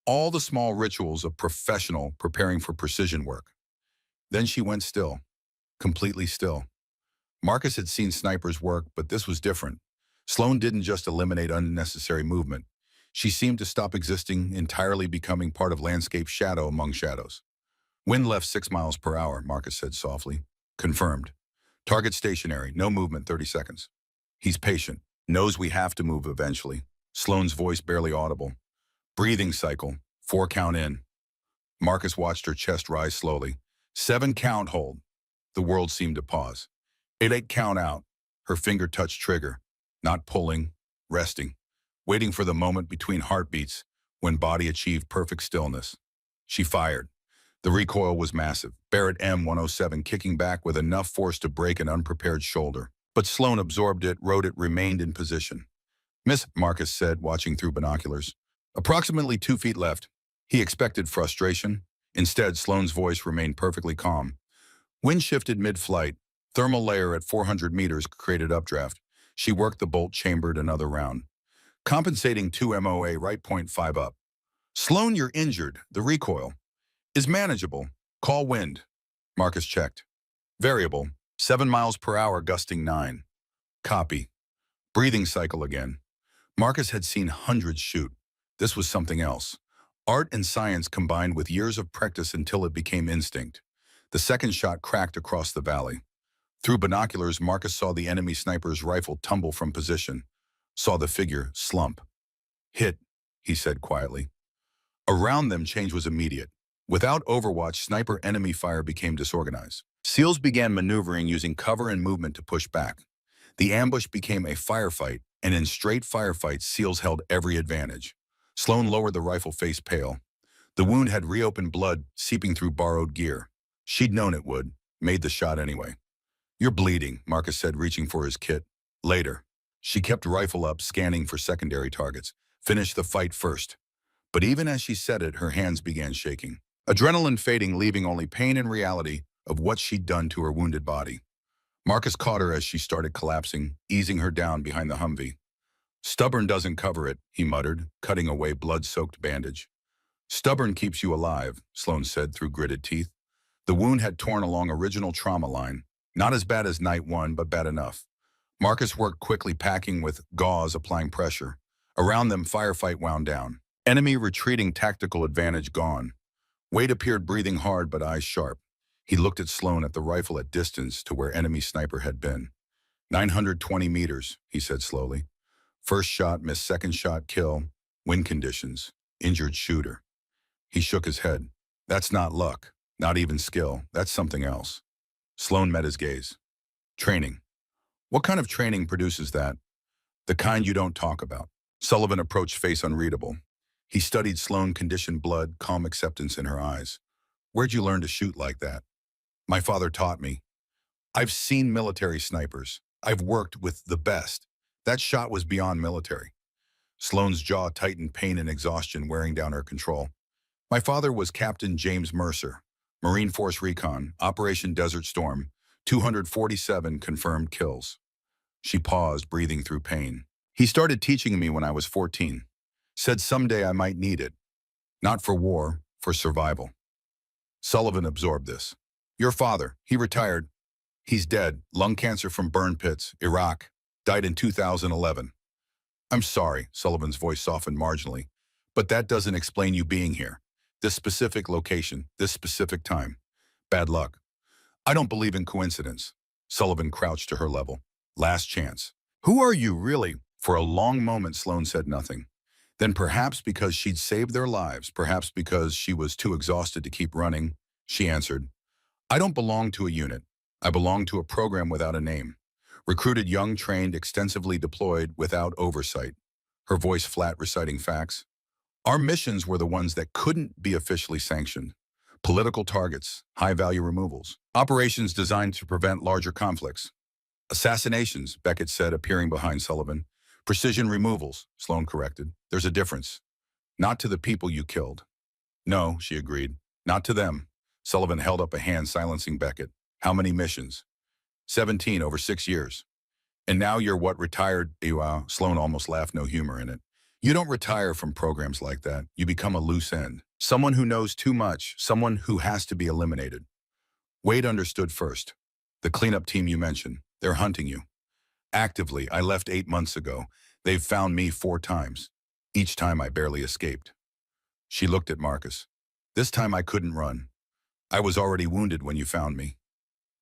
All the small rituals of professional preparing for precision work. Then she went still, completely still. Marcus had seen snipers work, but this was different. Sloan didn't just eliminate unnecessary movement. She seemed to stop existing, entirely becoming part of landscape, shadow among shadows. Wind left 6 miles per hour, Marcus said softly. Confirmed. Target stationary, no movement, 30 seconds. He's patient, knows we have to move eventually. Sloan's voice barely audible. Breathing cycle, 4 count in. Marcus watched her chest rise slowly. 7 count hold. The world seemed to pause. 8 count out. Her finger touched trigger. Not pulling, resting. Waiting for the moment between heartbeats when body achieved perfect stillness. She fired. The recoil was massive. Barrett M107 kicking back with enough force to break an unprepared shoulder. But Sloan absorbed it, rode it, remained in position. Miss, Marcus said, watching through binoculars. Approximately 2 feet left. He expected frustration. Instead, Sloan's voice remained perfectly calm. Wind shifted mid-flight. Thermal layer at 400 meters created updraft. She worked the bolt, chambered another round. Compensating 2 MOA, right, 0.5 up. Sloan, you're injured. The recoil is manageable. Call wind. Marcus checked. Variable. 7 miles per hour, gusting 9. Copy. Breathing cycle again. Marcus had seen hundreds shoot. This was something else. Art and science combined with years of practice until it became instinct. The second shot cracked across the valley. Through binoculars, Marcus saw the enemy sniper's rifle tumble from position, saw the figure slump. Hit, he said quietly. Around them, change was immediate. Without overwatch, sniper enemy fire became disorganized. SEALs began maneuvering using cover and movement to push back. The ambush became a firefight, and in straight firefights, SEALs held every advantage. Sloan lowered the rifle, face pale. The wound had reopened, blood seeping through borrowed gear. She'd known it would, made the shot anyway. You're bleeding, Marcus said, reaching for his kit. Later. She kept rifle up, scanning for secondary targets. Finish the fight first. But even as she said it, her hands began shaking. Adrenaline fading, leaving only pain and reality of what she'd done to her wounded body. Marcus caught her as she started collapsing, easing her down behind the Humvee. Stubborn doesn't cover it, he muttered, cutting away blood-soaked bandage. Stubborn keeps you alive, Sloan said through gritted teeth. The wound had torn along original trauma line. Not as bad as night one, but bad enough. Marcus worked quickly, packing with gauze, applying pressure. Around them, firefight wound down. Enemy retreating, tactical advantage gone. Wade appeared, breathing hard but eyes sharp. He looked at Sloan at the rifle at distance to where enemy sniper had been. 920 meters, he said slowly. First shot, missed, second shot, kill. Wind conditions. Injured shooter. He shook his head. That's not luck. Not even skill. That's something else. Sloan met his gaze. Training. What kind of training produces that? The kind you don't talk about. Sullivan approached, face unreadable. He studied Sloan, conditioned blood, calm acceptance in her eyes. Where'd you learn to shoot like that? My father taught me. I've seen military snipers. I've worked with the best. That shot was beyond military. Sloan's jaw tightened, pain and exhaustion wearing down her control. My father was Captain James Mercer, Marine Force Recon, Operation Desert Storm, 247 confirmed kills. She paused, breathing through pain. He started teaching me when I was 14. Said someday I might need it. Not for war, for survival. Sullivan absorbed this. Your father, he retired. He's dead, lung cancer from burn pits, Iraq, died in 2011. I'm sorry, Sullivan's voice softened marginally, but that doesn't explain you being here. This specific location, this specific time. Bad luck. I don't believe in coincidence. Sullivan crouched to her level. Last chance. Who are you, really? For a long moment, Sloan said nothing. Then perhaps because she'd saved their lives, perhaps because she was too exhausted to keep running, she answered, I don't belong to a unit. I belong to a program without a name. Recruited, young, trained, extensively deployed, without oversight. Her voice flat, reciting facts. Our missions were the ones that couldn't be officially sanctioned. Political targets, high-value removals. Operations designed to prevent larger conflicts. Assassinations, Beckett said, appearing behind Sullivan. Precision removals, Sloan corrected. There's a difference. Not to the people you killed. No, she agreed. Not to them. Sullivan held up a hand, silencing Beckett. How many missions? 17 over 6 years. And now you're what, retired? Sloan almost laughed, no humor in it. You don't retire from programs like that. You become a loose end. Someone who knows too much, someone who has to be eliminated. Wade understood first. The cleanup team you mentioned, they're hunting you. Actively, I left 8 months ago. They've found me 4 times. Each time I barely escaped. She looked at Marcus. This time I couldn't run. I was already wounded when you found me.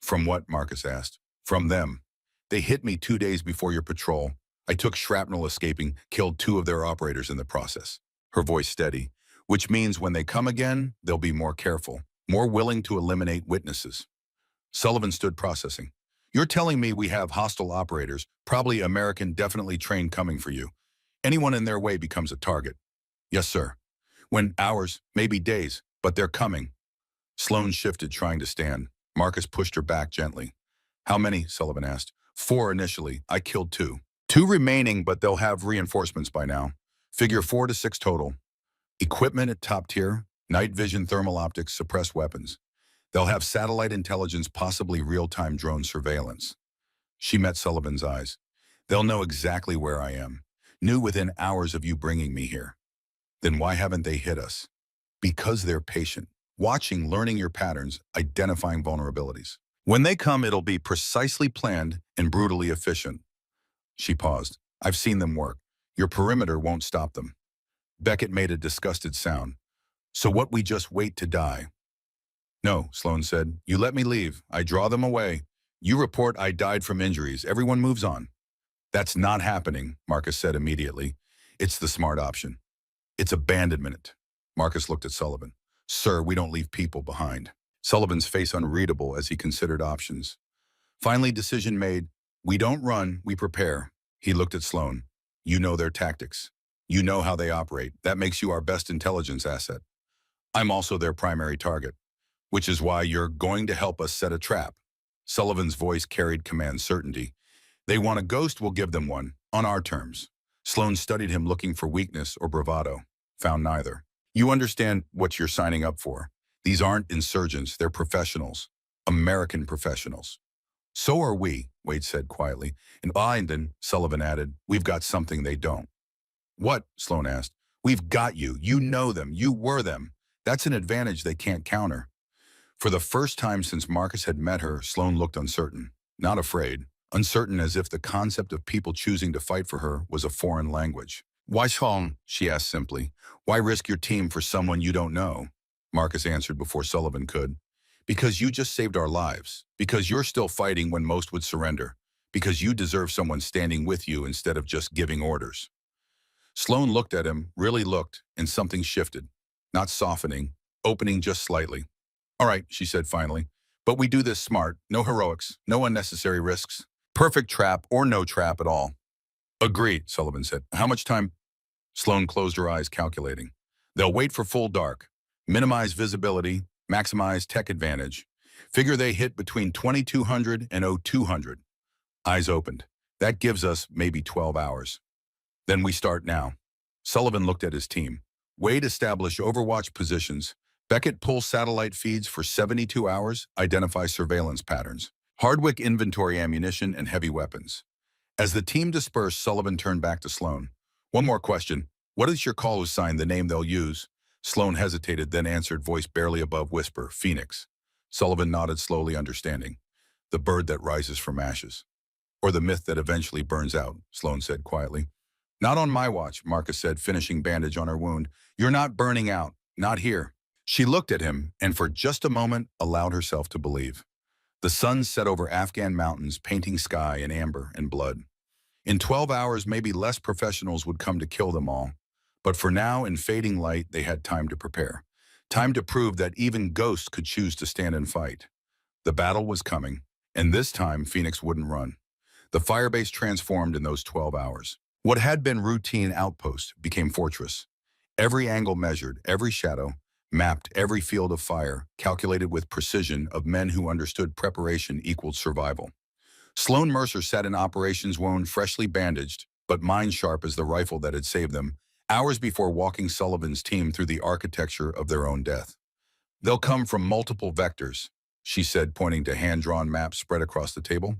From what? Marcus asked. From them. They hit me 2 days before your patrol. I took shrapnel escaping, killed 2 of their operators in the process. Her voice steady. Which means when they come again, they'll be more careful, more willing to eliminate witnesses. Sullivan stood processing. You're telling me we have hostile operators, probably American, definitely trained, coming for you. Anyone in their way becomes a target. Yes, sir. When hours, maybe days, but they're coming. Sloan shifted, trying to stand. Marcus pushed her back gently. How many? Sullivan asked. 4 initially. I killed 2. 2 remaining, but they'll have reinforcements by now. Figure 4 to 6 total. Equipment at top tier, night vision, thermal optics, suppressed weapons. They'll have satellite intelligence, possibly real-time drone surveillance. She met Sullivan's eyes. They'll know exactly where I am. Knew within hours of you bringing me here. Then why haven't they hit us? Because they're patient. Watching, learning your patterns, identifying vulnerabilities. When they come, it'll be precisely planned and brutally efficient. She paused. I've seen them work. Your perimeter won't stop them. Beckett made a disgusted sound. So what, we just wait to die? No, Sloan said. You let me leave. I draw them away. You report I died from injuries. Everyone moves on. That's not happening, Marcus said immediately. It's the smart option. It's abandonment. Marcus looked at Sullivan. Sir, we don't leave people behind. Sullivan's face unreadable as he considered options. Finally, decision made. We don't run, we prepare. He looked at Sloan. You know their tactics. You know how they operate. That makes you our best intelligence asset. I'm also their primary target, which is why you're going to help us set a trap. Sullivan's voice carried command certainty. They want a ghost, we'll give them one, on our terms. Sloan studied him, looking for weakness or bravado. Found neither. You understand what you're signing up for. These aren't insurgents, they're professionals. American professionals. So are we, Wade said quietly. And Lyndon, Sullivan added, we've got something they don't. What? Sloan asked. We've got you. You know them. You were them. That's an advantage they can't counter. For the first time since Marcus had met her, Sloan looked uncertain. Not afraid. Uncertain, as if the concept of people choosing to fight for her was a foreign language. Why Sloan? She asked simply. Why risk your team for someone you don't know? Marcus answered before Sullivan could. Because you just saved our lives. Because you're still fighting when most would surrender. Because you deserve someone standing with you instead of just giving orders. Sloan looked at him, really looked, and something shifted. Not softening, opening just slightly. All right, she said finally. But we do this smart. No heroics. No unnecessary risks. Perfect trap or no trap at all. Agreed, Sullivan said. How much time? Sloan closed her eyes, calculating. They'll wait for full dark. Minimize visibility. Maximize tech advantage. Figure they hit between 2200 and 0200. Eyes opened. That gives us maybe 12 hours. Then we start now. Sullivan looked at his team. Wade established overwatch positions. Beckett pull satellite feeds for 72 hours, identify surveillance patterns. Hardwick inventory ammunition and heavy weapons. As the team dispersed, Sullivan turned back to Sloan. One more question. What is your caller's sign, the name they'll use? Sloan hesitated, then answered, voice barely above whisper, Phoenix. Sullivan nodded slowly, understanding. The bird that rises from ashes. Or the myth that eventually burns out, Sloan said quietly. Not on my watch, Marcus said, finishing bandage on her wound. You're not burning out. Not here. She looked at him and for just a moment allowed herself to believe. The sun set over Afghan mountains, painting sky in amber and blood. In 12 hours, maybe less professionals would come to kill them all. But for now, in fading light, they had time to prepare. Time to prove that even ghosts could choose to stand and fight. The battle was coming, and this time Phoenix wouldn't run. The firebase transformed in those 12 hours. What had been routine outpost became fortress. Every angle measured, every shadow, mapped every field of fire, calculated with precision of men who understood preparation equaled survival. Sloan Mercer sat in operations wound, freshly bandaged, but mind sharp as the rifle that had saved them, hours before walking Sullivan's team through the architecture of their own death. They'll come from multiple vectors, she said, pointing to hand-drawn maps spread across the table.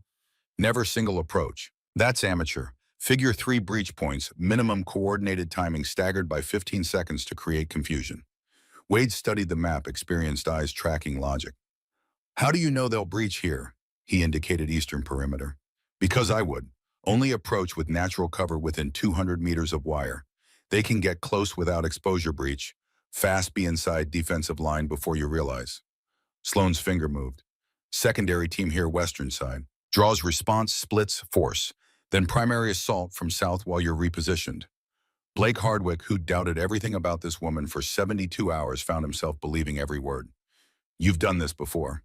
Never single approach. That's amateur. Figure 3 breach points, minimum coordinated timing staggered by 15 seconds to create confusion. Wade studied the map, experienced eyes tracking logic. How do you know they'll breach here? He indicated eastern perimeter. Because I would. Only approach with natural cover within 200 meters of wire. They can get close without exposure breach. Fast be inside defensive line before you realize. Sloan's finger moved. Secondary team here, western side. Draws response, splits, force. Then primary assault from south while you're repositioned. Blake Hardwick, who doubted everything about this woman for 72 hours, found himself believing every word. You've done this before.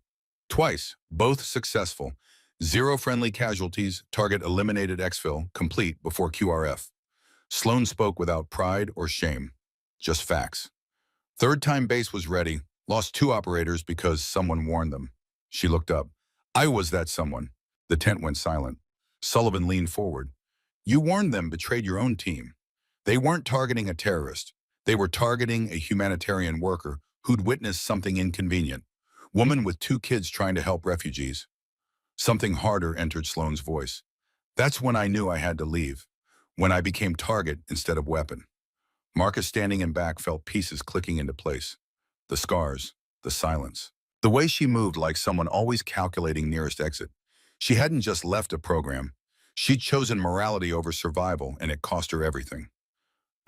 Twice, both successful. 0 friendly casualties, target eliminated exfil, complete before QRF. Sloan spoke without pride or shame. Just facts. Third time base was ready, lost 2 operators because someone warned them. She looked up. I was that someone. The tent went silent. Sullivan leaned forward. You warned them, betrayed your own team. They weren't targeting a terrorist. They were targeting a humanitarian worker who'd witnessed something inconvenient. Woman with 2 kids trying to help refugees. Something harder entered Sloan's voice. That's when I knew I had to leave. When I became target instead of weapon. Marcus, standing in back, felt pieces clicking into place. The scars, the silence. The way she moved, like someone always calculating nearest exit. She hadn't just left a program. She'd chosen morality over survival, and it cost her everything.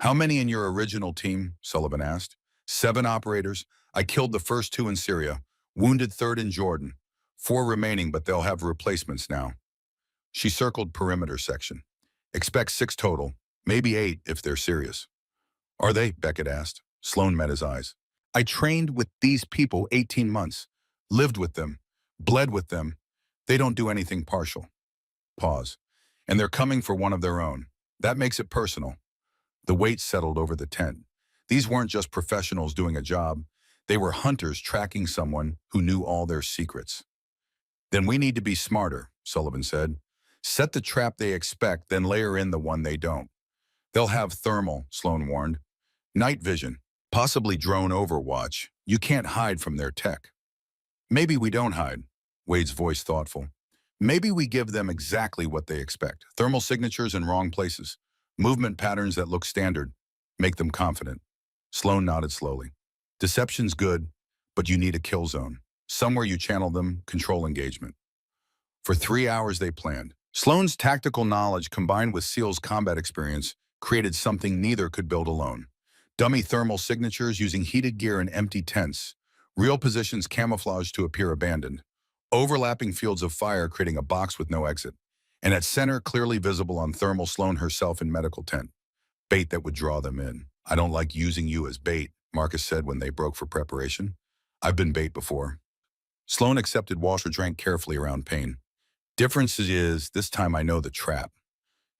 How many in your original team? Sullivan asked. 7 operators. I killed the first 2 in Syria, wounded 3rd in Jordan. 4 remaining, but they'll have replacements now. She circled perimeter section. Expect 6 total, maybe 8 if they're serious. Are they? Beckett asked. Sloan met his eyes. I trained with these people 18 months, lived with them, bled with them. They don't do anything partial. Pause. And they're coming for one of their own. That makes it personal. The weight settled over the tent. These weren't just professionals doing a job. They were hunters tracking someone who knew all their secrets. Then we need to be smarter, Sullivan said. Set the trap they expect, then layer in the one they don't. They'll have thermal, Sloan warned. Night vision, possibly drone overwatch. You can't hide from their tech. Maybe we don't hide, Wade's voice thoughtful. Maybe we give them exactly what they expect. Thermal signatures in wrong places. Movement patterns that look standard. Make them confident. Sloan nodded slowly. Deception's good, but you need a kill zone. Somewhere you channel them, control engagement. For 3 hours they planned. Sloan's tactical knowledge combined with SEAL's combat experience created something neither could build alone. Dummy thermal signatures using heated gear and empty tents. Real positions camouflaged to appear abandoned. Overlapping fields of fire creating a box with no exit. And at center, clearly visible on thermal, Sloan herself in medical tent. Bait that would draw them in. I don't like using you as bait, Marcus said when they broke for preparation. I've been bait before. Sloan accepted Walter drank carefully around pain. Difference is, this time I know the trap.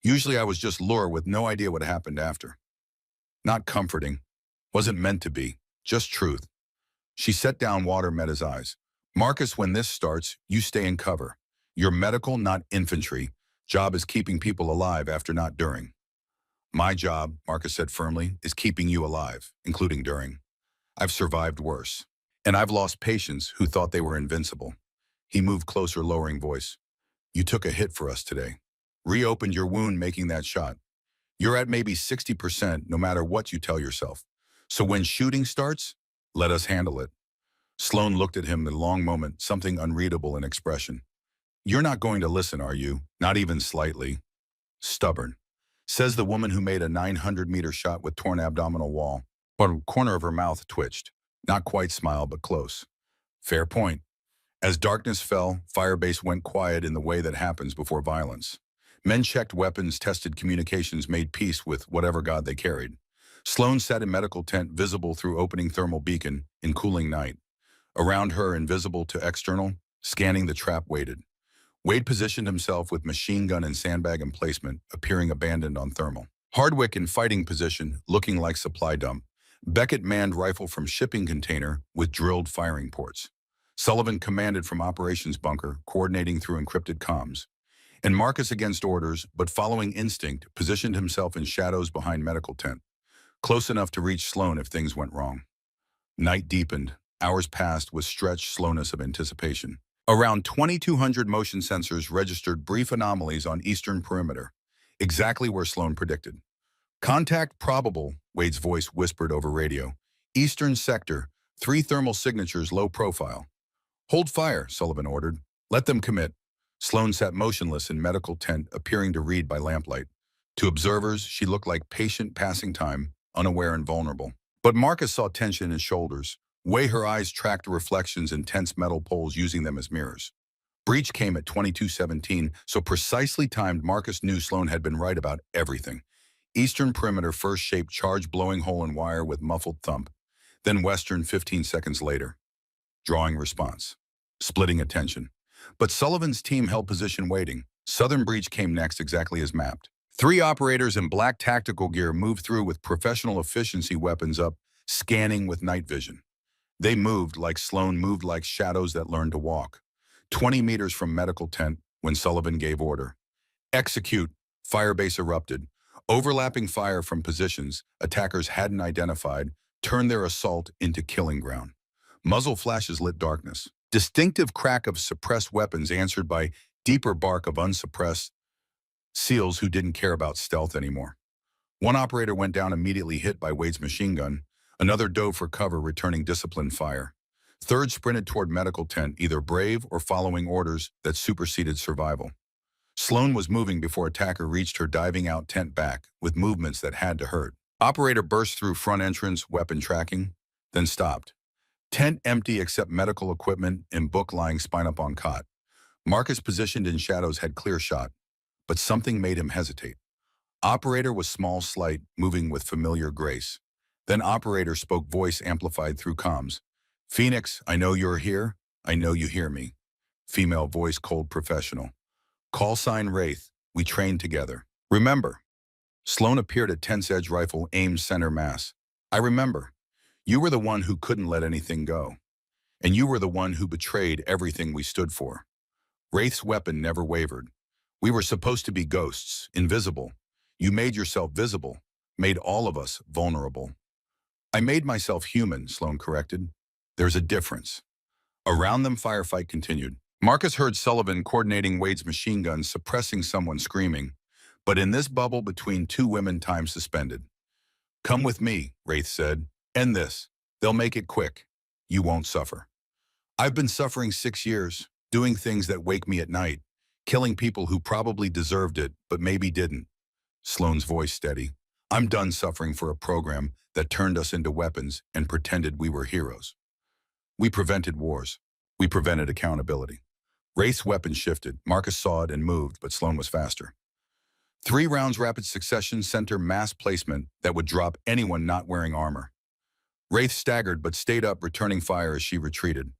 Usually I was just lure with no idea what happened after. Not comforting. Wasn't meant to be. Just truth. She set down water, met his eyes. Marcus, when this starts, you stay in cover. You're medical, not infantry. Job is keeping people alive after, not during. My job, Marcus said firmly, is keeping you alive, including during. I've survived worse. And I've lost patients who thought they were invincible. He moved closer, lowering voice. You took a hit for us today. Reopened your wound making that shot. You're at maybe 60% no matter what you tell yourself. So when shooting starts, let us handle it. Sloan looked at him in a long moment, something unreadable in expression. You're not going to listen, are you? Not even slightly. Stubborn. Says the woman who made a 900-meter shot with torn abdominal wall. One corner of her mouth twitched. Not quite smile, but close. Fair point. As darkness fell, Firebase went quiet in the way that happens before violence. Men checked weapons, tested communications, made peace with whatever god they carried. Sloan sat in medical tent, visible through opening thermal beacon, in cooling night. Around her, invisible to external, scanning the trap, waited. Wade positioned himself with machine gun and sandbag emplacement, appearing abandoned on thermal. Hardwick in fighting position, looking like supply dump. Beckett manned rifle from shipping container with drilled firing ports. Sullivan commanded from operations bunker, coordinating through encrypted comms. And Marcus, against orders, but following instinct, positioned himself in shadows behind medical tent, close enough to reach Sloan if things went wrong. Night deepened. Hours passed with stretched slowness of anticipation. Around 2,200 motion sensors registered brief anomalies on eastern perimeter, exactly where Sloan predicted. Contact probable, Wade's voice whispered over radio. Eastern sector, 3 thermal signatures, low profile. Hold fire, Sullivan ordered. Let them commit. Sloan sat motionless in medical tent, appearing to read by lamplight. To observers, she looked like patient passing time, unaware and vulnerable. But Marcus saw tension in his shoulders. Way her eyes tracked the reflections in tense metal poles, using them as mirrors. Breach came at 22:17, so precisely timed. Marcus knew Sloan had been right about everything. Eastern perimeter first shaped charge, blowing hole in wire with muffled thump. Then western 15 seconds later. Drawing response. Splitting attention. But Sullivan's team held position waiting. Southern breach came next, exactly as mapped. 3 operators in black tactical gear moved through with professional efficiency, weapons up, scanning with night vision. They moved like Sloan moved, like shadows that learned to walk. 20 meters from medical tent when Sullivan gave order. Execute. Firebase erupted. Overlapping fire from positions attackers hadn't identified turned their assault into killing ground. Muzzle flashes lit darkness. Distinctive crack of suppressed weapons answered by deeper bark of unsuppressed SEALs who didn't care about stealth anymore. One operator went down, immediately hit by Wade's machine gun. Another dove for cover, returning disciplined fire. Third sprinted toward medical tent, either brave or following orders that superseded survival. Sloan was moving before attacker reached her, diving out tent back with movements that had to hurt. Operator burst through front entrance, weapon tracking. then stopped. Tent empty except medical equipment and book lying spine up on cot. Marcus, positioned in shadows, had clear shot, but something made him hesitate. Operator was small, slight, moving with familiar grace. Then operator spoke, voice amplified through comms. Phoenix, I know you're here. I know you hear me. Female voice, cold, professional. Call sign Wraith. We trained together. Remember. Sloan appeared at tent's edge, rifle aimed center mass. I remember. You were the one who couldn't let anything go. And you were the one who betrayed everything we stood for. Wraith's weapon never wavered. We were supposed to be ghosts, invisible. You made yourself visible, made all of us vulnerable. I made myself human, Sloan corrected. There's a difference. Around them, firefight continued. Marcus heard Sullivan coordinating Wade's machine gun, suppressing someone screaming. But in this bubble between two women, time suspended. Come with me, Wraith said. End this. They'll make it quick. You won't suffer. I've been suffering 6 years, doing things that wake me at night, killing people who probably deserved it, but maybe didn't. Sloan's voice steady. I'm done suffering for a program that turned us into weapons and pretended we were heroes. We prevented wars. We prevented accountability. Wraith's weapon shifted. Marcus saw it and moved, but Sloan was faster. 3 rounds, rapid succession, center mass placement that would drop anyone not wearing armor. Wraith staggered but stayed up, returning fire as she retreated.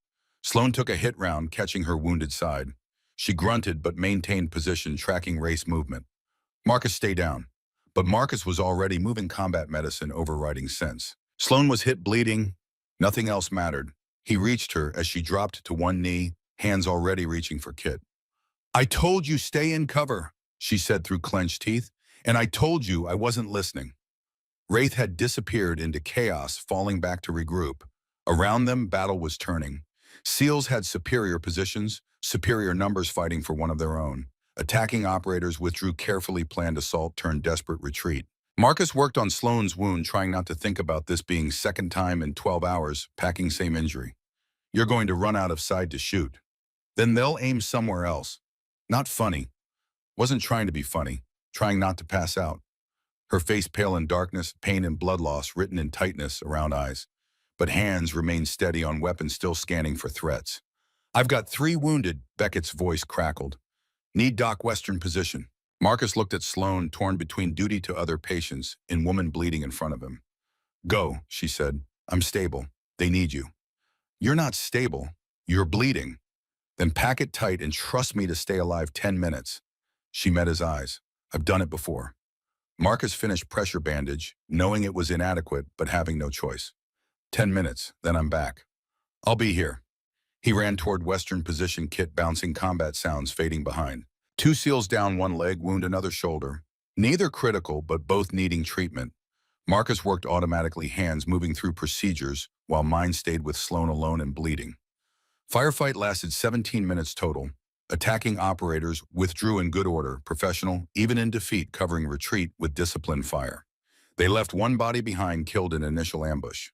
Sloan took a hit round, catching her wounded side. She grunted but maintained position, tracking Wraith's movement. Marcus, stay down. But Marcus was already moving, combat medicine overriding sense. Sloan was hit, bleeding. Nothing else mattered. He reached her as she dropped to one knee, hands already reaching for Kit. I told you stay in cover, she said through clenched teeth, and I told you I wasn't listening. Wraith had disappeared into chaos, falling back to regroup. Around them, battle was turning. SEALs had superior positions, superior numbers fighting for one of their own. Attacking operators withdrew, carefully planned assault turned desperate retreat. Marcus worked on Sloan's wound, trying not to think about this being second time in 12 hours, packing same injury. You're going to run out of side to shoot. Then they'll aim somewhere else. Not funny. Wasn't trying to be funny, trying not to pass out. Her face pale in darkness, pain and blood loss written in tightness around eyes. But hands remained steady on weapon, still scanning for threats. I've got 3 wounded, Beckett's voice crackled. Need doc, Western position. Marcus looked at Sloan, torn between duty to other patients and woman bleeding in front of him. Go, she said. I'm stable. They need you. You're not stable. You're bleeding. Then pack it tight and trust me to stay alive 10 minutes. She met his eyes. I've done it before. Marcus finished pressure bandage, knowing it was inadequate, but having no choice. 10 minutes, then I'm back. I'll be here. He ran toward Western position, Kit bouncing, combat sounds fading behind. 2 SEALs down, one leg wound, another shoulder. Neither critical, but both needing treatment. Marcus worked automatically, hands moving through procedures, while mine stayed with Sloan alone and bleeding. Firefight lasted 17 minutes total. Attacking operators withdrew in good order, professional, even in defeat, covering retreat with disciplined fire. They left 1 body behind, killed in initial ambush.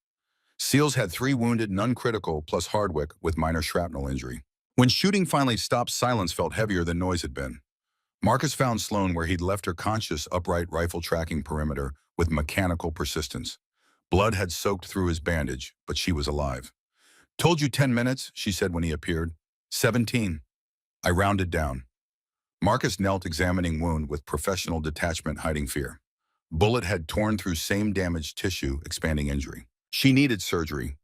SEALs had 3 wounded, none critical, plus Hardwick with minor shrapnel injury. When shooting finally stopped, silence felt heavier than noise had been. Marcus found Sloan where he'd left her, conscious, upright, rifle tracking perimeter with mechanical persistence. Blood had soaked through his bandage, but she was alive. Told you 10 minutes, she said when he appeared. 17. I rounded down. Marcus knelt, examining wound with professional detachment, hiding fear. Bullet had torn through same damaged tissue, expanding injury. She needed surgery.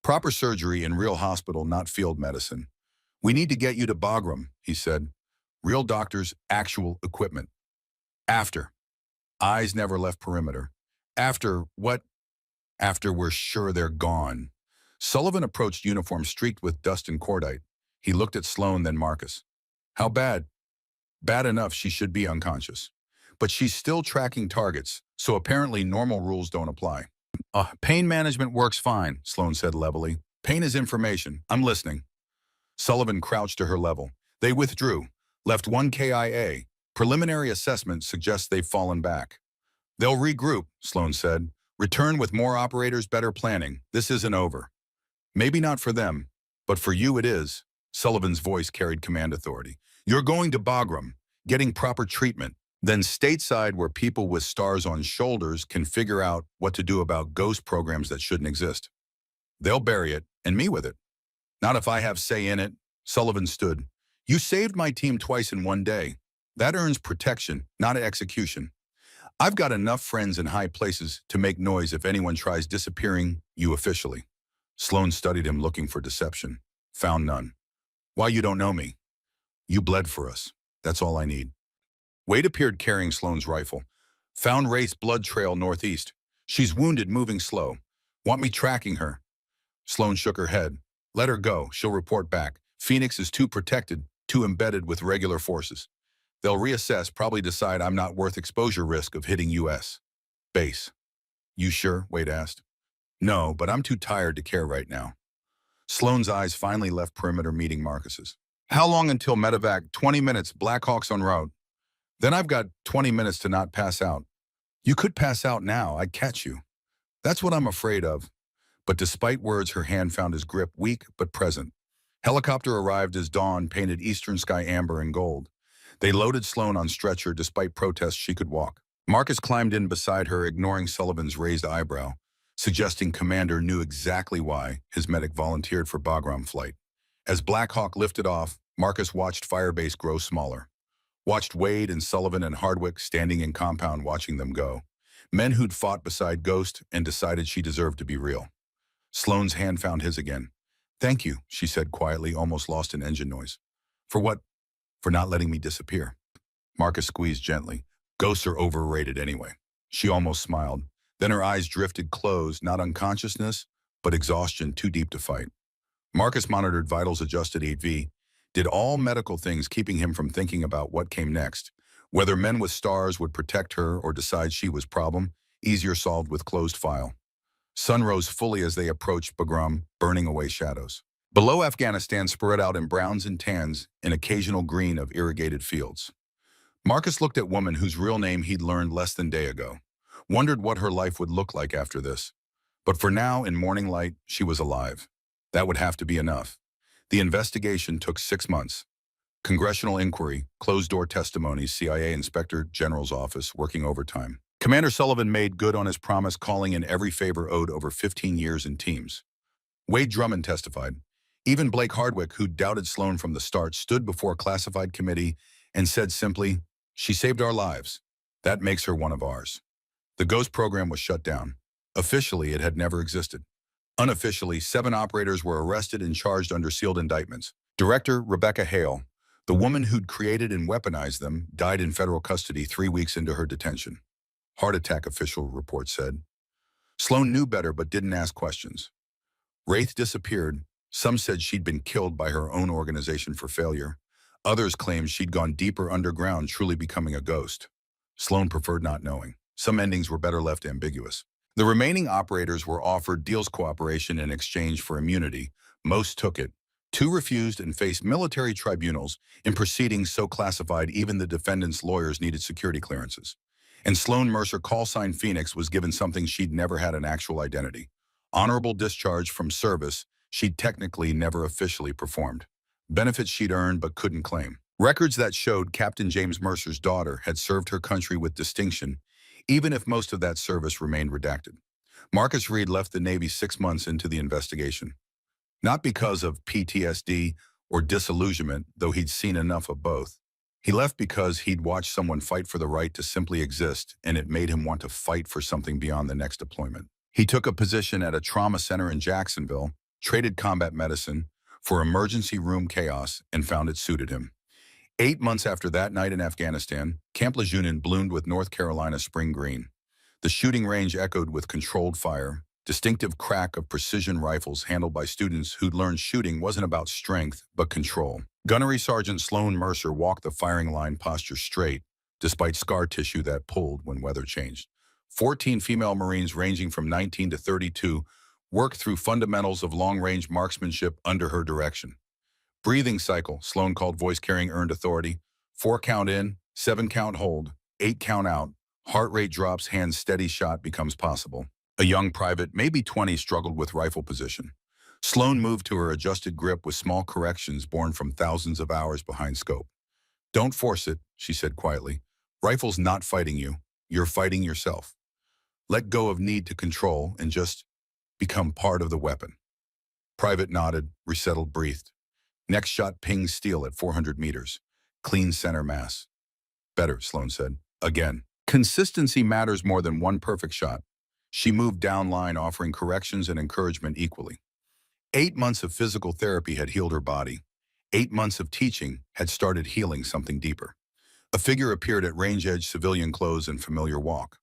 Proper surgery in real hospital, not field medicine. We need to get you to Bagram, he said. Real doctors, actual equipment. After. Eyes never left perimeter. After what? After we're sure they're gone. Sullivan approached, uniform streaked with dust and cordite. He looked at Sloan, then Marcus. How bad? Bad enough she should be unconscious. But she's still tracking targets, so apparently normal rules don't apply. Pain management works fine, Sloan said levelly. Pain is information. I'm listening. Sullivan crouched to her level. They withdrew, left 1 KIA. Preliminary assessment suggests they've fallen back. They'll regroup, Sloan said. Return with more operators, better planning. This isn't over. Maybe not for them, but for you it is. Sullivan's voice carried command authority. You're going to Bagram, getting proper treatment. Then stateside, where people with stars on shoulders can figure out what to do about ghost programs that shouldn't exist. They'll bury it, and me with it. Not if I have say in it. Sullivan stood. You saved my team twice in one day. That earns protection, not execution. I've got enough friends in high places to make noise if anyone tries disappearing you officially. Sloan studied him, looking for deception. Found none. Why, you don't know me. You bled for us. That's all I need. Wade appeared carrying Sloan's rifle. Found Wraith's blood trail northeast. She's wounded, moving slow. Want me tracking her? Sloan shook her head. Let her go. She'll report back. Phoenix is too protected, too embedded with regular forces. They'll reassess, probably decide I'm not worth exposure risk of hitting U.S. base. You sure? Wade asked. No, but I'm too tired to care right now. Sloan's eyes finally left perimeter meeting Marcus's. How long until medevac? 20 minutes, Blackhawks en route. Then I've got 20 minutes to not pass out. You could pass out now, I'd catch you. That's what I'm afraid of. But despite words, her hand found his grip, weak but present. Helicopter arrived as dawn painted eastern sky amber and gold. They loaded Sloan on stretcher despite protests she could walk. Marcus climbed in beside her, ignoring Sullivan's raised eyebrow, suggesting Commander knew exactly why his medic volunteered for Bagram flight. As Black Hawk lifted off, Marcus watched Firebase grow smaller. Watched Wade and Sullivan and Hardwick standing in compound watching them go. Men who'd fought beside Ghost and decided she deserved to be real. Sloan's hand found his again. Thank you, she said quietly, almost lost in engine noise. For what? For not letting me disappear. Marcus squeezed gently. Ghosts are overrated anyway. She almost smiled. Then her eyes drifted closed, not unconsciousness, but exhaustion too deep to fight. Marcus monitored vitals, adjusted 8V, did all medical things, keeping him from thinking about what came next. Whether men with stars would protect her or decide she was problem, easier solved with closed file. Sun rose fully as they approached Bagram, burning away shadows. Below, Afghanistan spread out in browns and tans, an occasional green of irrigated fields. Marcus looked at woman whose real name he'd learned less than a day ago. Wondered what her life would look like after this. But for now, in morning light, she was alive. That would have to be enough. The investigation took 6 months. Congressional inquiry, closed-door testimonies, CIA Inspector General's office, working overtime. Commander Sullivan made good on his promise, calling in every favor owed over 15 years in teams. Wade Drummond testified. Even Blake Hardwick, who doubted Sloan from the start, stood before a classified committee and said simply, "She saved our lives. That makes her one of ours." The Ghost program was shut down. Officially, it had never existed. Unofficially, 7 operators were arrested and charged under sealed indictments. Director Rebecca Hale, the woman who'd created and weaponized them, died in federal custody 3 weeks into her detention. Heart attack, official report said. Sloan knew better but didn't ask questions. Wraith disappeared. Some said she'd been killed by her own organization for failure. Others claimed she'd gone deeper underground, truly becoming a ghost. Sloan preferred not knowing. Some endings were better left ambiguous. The remaining operators were offered deals cooperation in exchange for immunity. Most took it. 2 refused and faced military tribunals in proceedings so classified even the defendants' lawyers needed security clearances. And Sloan Mercer, call sign Phoenix, was given something she'd never had: an actual identity. Honorable discharge from service she'd technically never officially performed. Benefits she'd earned but couldn't claim. Records that showed Captain James Mercer's daughter had served her country with distinction, even if most of that service remained redacted. Marcus Reed left the Navy 6 months into the investigation. Not because of PTSD or disillusionment, though he'd seen enough of both. He left because he'd watched someone fight for the right to simply exist, and it made him want to fight for something beyond the next deployment. He took a position at a trauma center in Jacksonville, traded combat medicine for emergency room chaos, and found it suited him. 8 months after that night in Afghanistan, Camp Lejeune bloomed with North Carolina spring green. The shooting range echoed with controlled fire, distinctive crack of precision rifles handled by students who'd learned shooting wasn't about strength, but control. Gunnery Sergeant Sloan Mercer walked the firing line, posture straight, despite scar tissue that pulled when weather changed. 14 female Marines ranging from 19 to 32 worked through fundamentals of long-range marksmanship under her direction. Breathing cycle, Sloan called voice-carrying earned authority. 4 count in, 7 count hold, 8 count out. Heart rate drops, hands steady, shot becomes possible. A young private, maybe 20, struggled with rifle position. Sloan moved to her adjusted grip with small corrections born from thousands of hours behind scope. "Don't force it," she said quietly. "Rifle's not fighting you. You're fighting yourself. Let go of need to control and just become part of the weapon." Private nodded, resettled, breathed. Next shot pinged steel at 400 meters. Clean center mass. Better, Sloan said. Again. Consistency matters more than one perfect shot. She moved down line, offering corrections and encouragement equally. 8 months of physical therapy had healed her body. 8 months of teaching had started healing something deeper. A figure appeared at range-edge civilian clothes and familiar walk.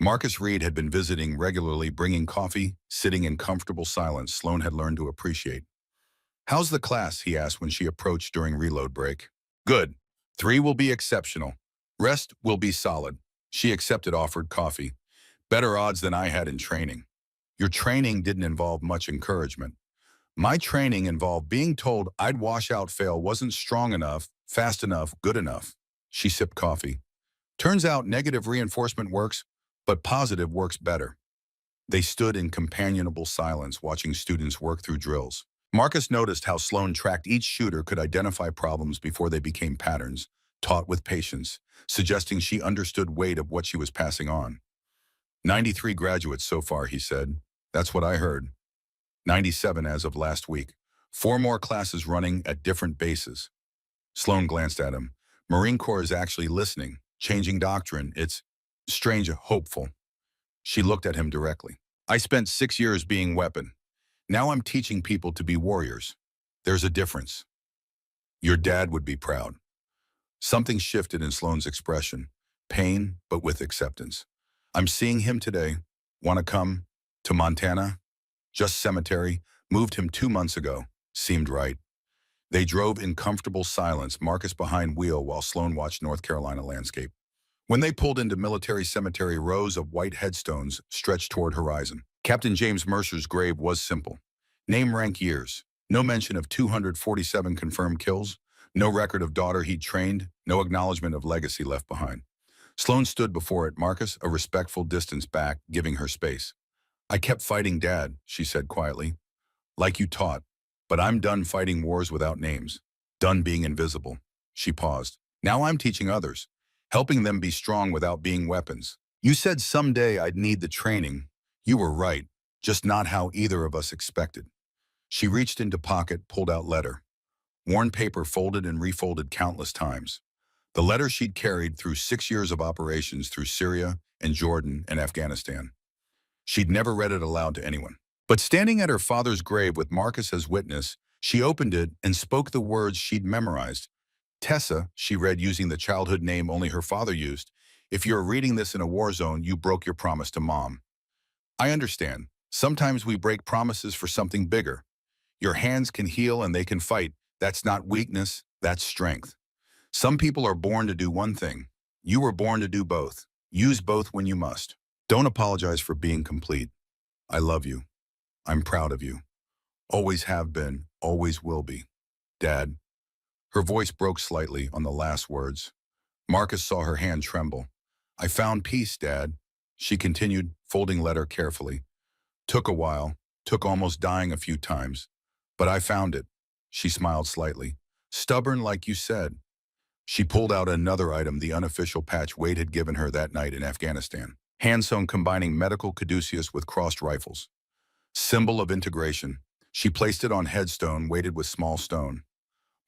Marcus Reed had been visiting regularly, bringing coffee, sitting in comfortable silence Sloan had learned to appreciate. "How's the class?" he asked when she approached during reload break. "Good. 3 will be exceptional. Rest will be solid." She accepted offered coffee. "Better odds than I had in training." "Your training didn't involve much encouragement." "My training involved being told I'd wash out, fail, wasn't strong enough, fast enough, good enough." She sipped coffee. "Turns out negative reinforcement works, but positive works better." They stood in companionable silence, watching students work through drills. Marcus noticed how Sloan tracked each shooter, could identify problems before they became patterns, taught with patience, suggesting she understood weight of what she was passing on. 93 graduates so far, he said. "That's what I heard." 97 as of last week. 4 more classes running at different bases. Sloan glanced at him. "Marine Corps is actually listening, changing doctrine. It's strange, hopeful." She looked at him directly. "I spent 6 years being weapon. Now I'm teaching people to be warriors. There's a difference. Your dad would be proud." Something shifted in Sloan's expression. Pain, but with acceptance. "I'm seeing him today. Want to come? To Montana? Just cemetery. Moved him 2 months ago. Seemed right." They drove in comfortable silence, Marcus behind wheel while Sloan watched North Carolina landscape. When they pulled into Military Cemetery, rows of white headstones stretched toward horizon. Captain James Mercer's grave was simple. Name, rank, years. No mention of 247 confirmed kills. No record of daughter he'd trained. No acknowledgement of legacy left behind. Sloan stood before it, Marcus a respectful distance back, giving her space. "I kept fighting, Dad," she said quietly. "Like you taught. But I'm done fighting wars without names. Done being invisible." She paused. "Now I'm teaching others. Helping them be strong without being weapons. You said someday I'd need the training. You were right, just not how either of us expected." She reached into pocket, pulled out letter. Worn paper folded and refolded countless times. The letter she'd carried through 6 years of operations through Syria and Jordan and Afghanistan. She'd never read it aloud to anyone. But standing at her father's grave with Marcus as witness, she opened it and spoke the words she'd memorized. "Tessa," she read using the childhood name only her father used, "if you're reading this in a war zone, you broke your promise to Mom. I understand. Sometimes we break promises for something bigger. Your hands can heal and they can fight. That's not weakness, that's strength. Some people are born to do one thing. You were born to do both. Use both when you must. Don't apologize for being complete. I love you. I'm proud of you. Always have been, always will be. Dad." Her voice broke slightly on the last words. Marcus saw her hand tremble. "I found peace, Dad." She continued, folding letter carefully. "Took a while, took almost dying a few times. But I found it." She smiled slightly. "Stubborn like you said." She pulled out another item, the unofficial patch Wade had given her that night in Afghanistan. Hand-sewn, combining medical caduceus with crossed rifles. Symbol of integration. She placed it on headstone, weighted with small stone.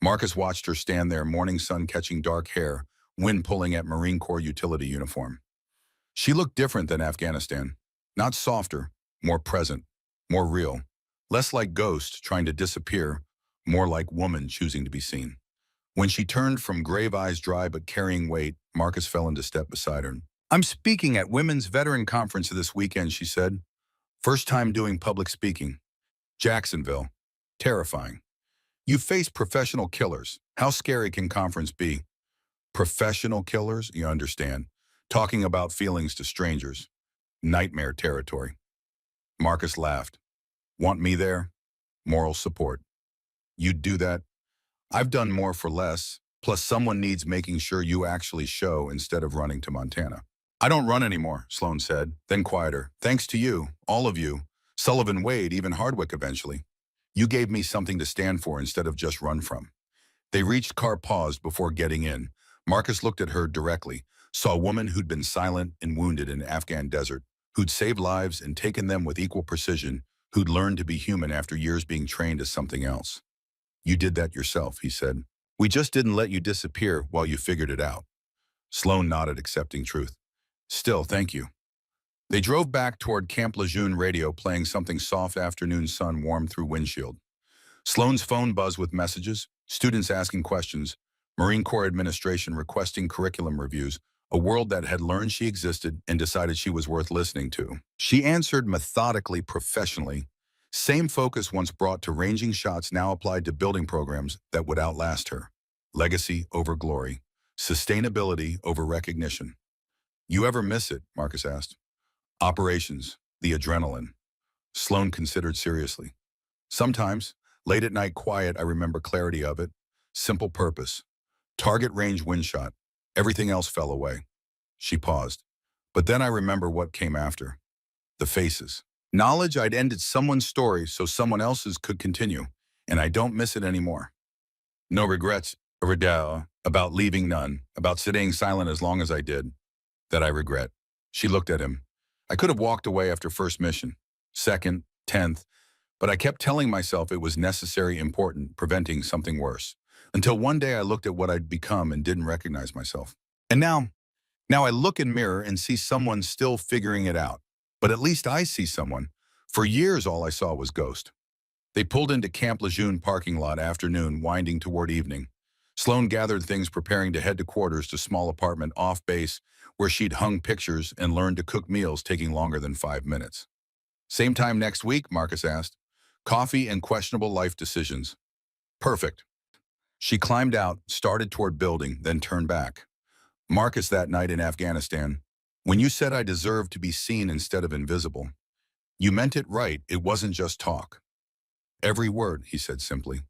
Marcus watched her stand there, morning sun catching dark hair, wind pulling at Marine Corps utility uniform. She looked different than Afghanistan. Not softer, more present, more real. Less like ghost trying to disappear, more like woman choosing to be seen. When she turned from grave eyes dry but carrying weight, Marcus fell into step beside her. "I'm speaking at Women's Veteran Conference this weekend," she said. "First time doing public speaking. Jacksonville. Terrifying. You face professional killers. How scary can conference be?" "Professional killers, you understand. Talking about feelings to strangers. Nightmare territory." Marcus laughed. "Want me there? Moral support. You'd do that? I've done more for less. Plus someone needs making sure you actually show instead of running to Montana." "I don't run anymore," Sloan said, then quieter. "Thanks to you, all of you. Sullivan, Wade, even Hardwick eventually. You gave me something to stand for instead of just run from." They reached car, paused before getting in. Marcus looked at her directly, saw a woman who'd been silent and wounded in Afghan desert, who'd saved lives and taken them with equal precision, who'd learned to be human after years being trained as something else. You did that yourself, he said. We just didn't let you disappear while you figured it out. Sloan nodded, accepting truth. Still, thank you. They drove back toward Camp Lejeune, radio playing something soft, afternoon sun warmed through windshield. Sloan's phone buzzed with messages, students asking questions, Marine Corps administration requesting curriculum reviews, a world that had learned she existed and decided she was worth listening to. She answered methodically, professionally. Same focus once brought to ranging shots now applied to building programs that would outlast her. Legacy over glory. Sustainability over recognition. You ever miss it? Marcus asked. Operations. The adrenaline. Sloan considered seriously. Sometimes, late at night quiet, I remember clarity of it. Simple purpose. Target range wind shot. Everything else fell away. She paused. But then I remember what came after. The faces. Knowledge I'd ended someone's story so someone else's could continue, and I don't miss it anymore. No regrets, about leaving none, about sitting silent as long as I did, that I regret. She looked at him. I could have walked away after first mission, second, 10th, but I kept telling myself it was necessary, important, preventing something worse. Until one day I looked at what I'd become and didn't recognize myself. And now I look in mirror and see someone still figuring it out. But at least I see someone. For years all I saw was ghost. They pulled into Camp Lejeune parking lot, afternoon winding toward evening. Sloan gathered things, preparing to head to quarters, to small apartment off base where she'd hung pictures and learned to cook meals taking longer than 5 minutes. Same time next week, Marcus asked. Coffee and questionable life decisions. Perfect. She climbed out, started toward building, then turned back. Marcus, that night in Afghanistan, when you said I deserved to be seen instead of invisible, you meant it right. It wasn't just talk. Every word, he said simply.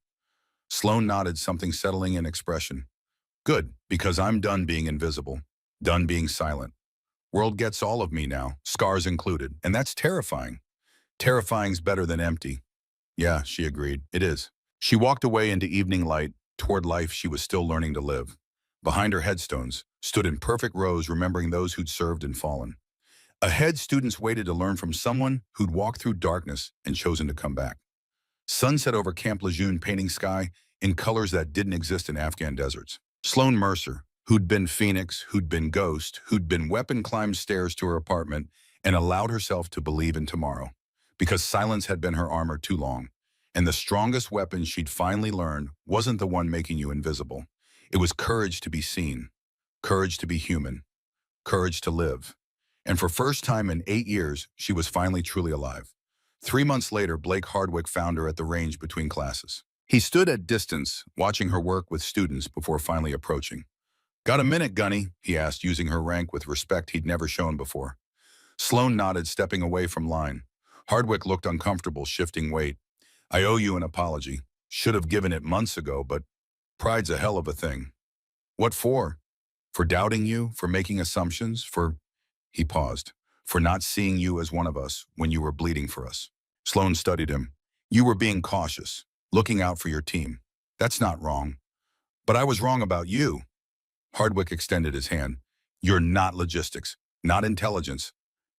Sloan nodded, something settling in expression. Good, because I'm done being invisible, done being silent. World gets all of me now, scars included, and that's terrifying. Terrifying's better than empty. Yeah, she agreed, it is. She walked away into evening light, toward life she was still learning to live. Behind her headstones, stood in perfect rows, remembering those who'd served and fallen. Ahead, students waited to learn from someone who'd walked through darkness and chosen to come back. Sunset over Camp Lejeune, painting sky in colors that didn't exist in Afghan deserts. Sloan Mercer, who'd been Phoenix, who'd been Ghost, who'd been Weapon, climbed stairs to her apartment and allowed herself to believe in tomorrow. Because silence had been her armor too long. And the strongest weapon she'd finally learned wasn't the one making you invisible. It was courage to be seen, courage to be human, courage to live. And for first time in 8 years, she was finally truly alive. 3 months later, Blake Hardwick found her at the range between classes. He stood at distance, watching her work with students before finally approaching. Got a minute, Gunny? He asked, using her rank with respect he'd never shown before. Sloan nodded, stepping away from line. Hardwick looked uncomfortable, shifting weight. I owe you an apology. Should have given it months ago, but pride's a hell of a thing. What for? For doubting you, for making assumptions, for... He paused. For not seeing you as one of us when you were bleeding for us. Sloan studied him. You were being cautious, looking out for your team. That's not wrong. But I was wrong about you. Hardwick extended his hand. You're not logistics, not intelligence.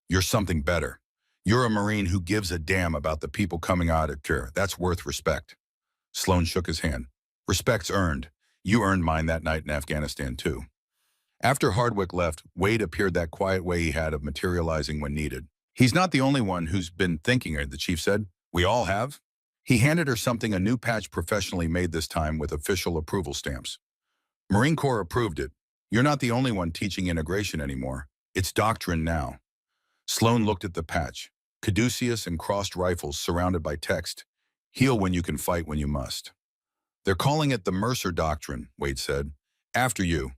You're something better. You're a Marine who gives a damn about the people coming out of care. That's worth respect. Sloan shook his hand. Respect's earned. You earned mine that night in Afghanistan, too. After Hardwick left, Wade appeared, that quiet way he had of materializing when needed. He's not the only one who's been thinking her, the chief said. We all have. He handed her something, a new patch professionally made this time with official approval stamps. Marine Corps approved it. You're not the only one teaching integration anymore. It's doctrine now. Sloan looked at the patch. Caduceus and crossed rifles surrounded by text. Heal when you can, fight when you must. They're calling it the Mercer Doctrine, Wade said. After you.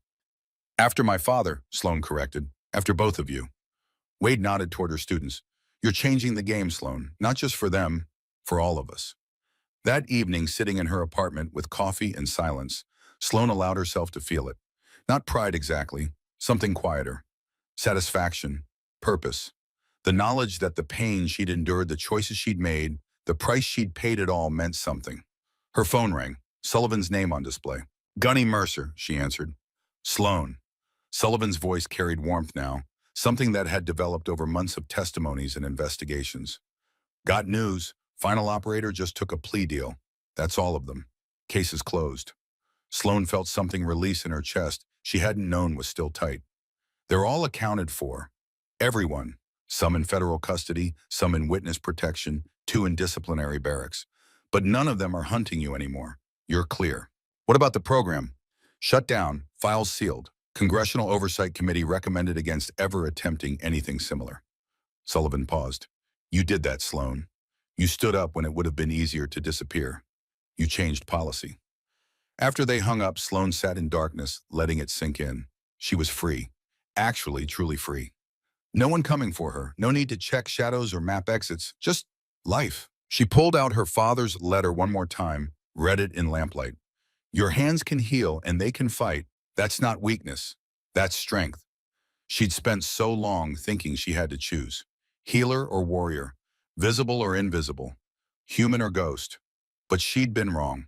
After my father, Sloan corrected. After both of you. Wade nodded toward her students. You're changing the game, Sloan. Not just for them, for all of us. That evening, sitting in her apartment with coffee and silence, Sloan allowed herself to feel it. Not pride exactly, something quieter. Satisfaction, purpose. The knowledge that the pain she'd endured, the choices she'd made, the price she'd paid, it all meant something. Her phone rang. Sullivan's name on display. Gunny Mercer, she answered. Sloan. Sullivan's voice carried warmth now, something that had developed over months of testimonies and investigations. Got news. Final operator just took a plea deal. That's all of them. Case is closed. Sloan felt something release in her chest she hadn't known was still tight. They're all accounted for. Everyone. Some in federal custody, some in witness protection, two in disciplinary barracks. But none of them are hunting you anymore. You're clear. What about the program? Shut down, files sealed. Congressional Oversight Committee recommended against ever attempting anything similar. Sullivan paused. You did that, Sloan. You stood up when it would have been easier to disappear. You changed policy. After they hung up, Sloan sat in darkness, letting it sink in. She was free. Actually, truly free. No one coming for her. No need to check shadows or map exits. Just life. She pulled out her father's letter one more time, read it in lamplight. Your hands can heal and they can fight. That's not weakness. That's strength. She'd spent so long thinking she had to choose. Healer or warrior. Visible or invisible. Human or ghost. But she'd been wrong.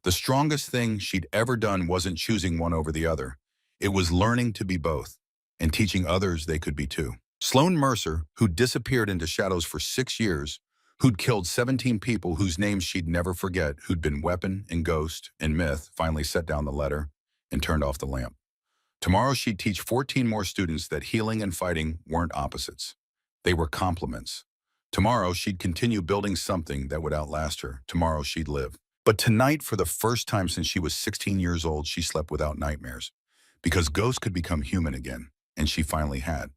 The strongest thing she'd ever done wasn't choosing one over the other. It was learning to be both and teaching others they could be too. Sloan Mercer, who'd disappeared into shadows for 6 years, who'd killed 17 people whose names she'd never forget, who'd been weapon and ghost and myth, finally set down the letter and turned off the lamp. Tomorrow she'd teach 14 more students that healing and fighting weren't opposites. They were complements. Tomorrow she'd continue building something that would outlast her. Tomorrow she'd live. But tonight, for the first time since she was 16 years old, she slept without nightmares. Because ghosts could become human again, and she finally had.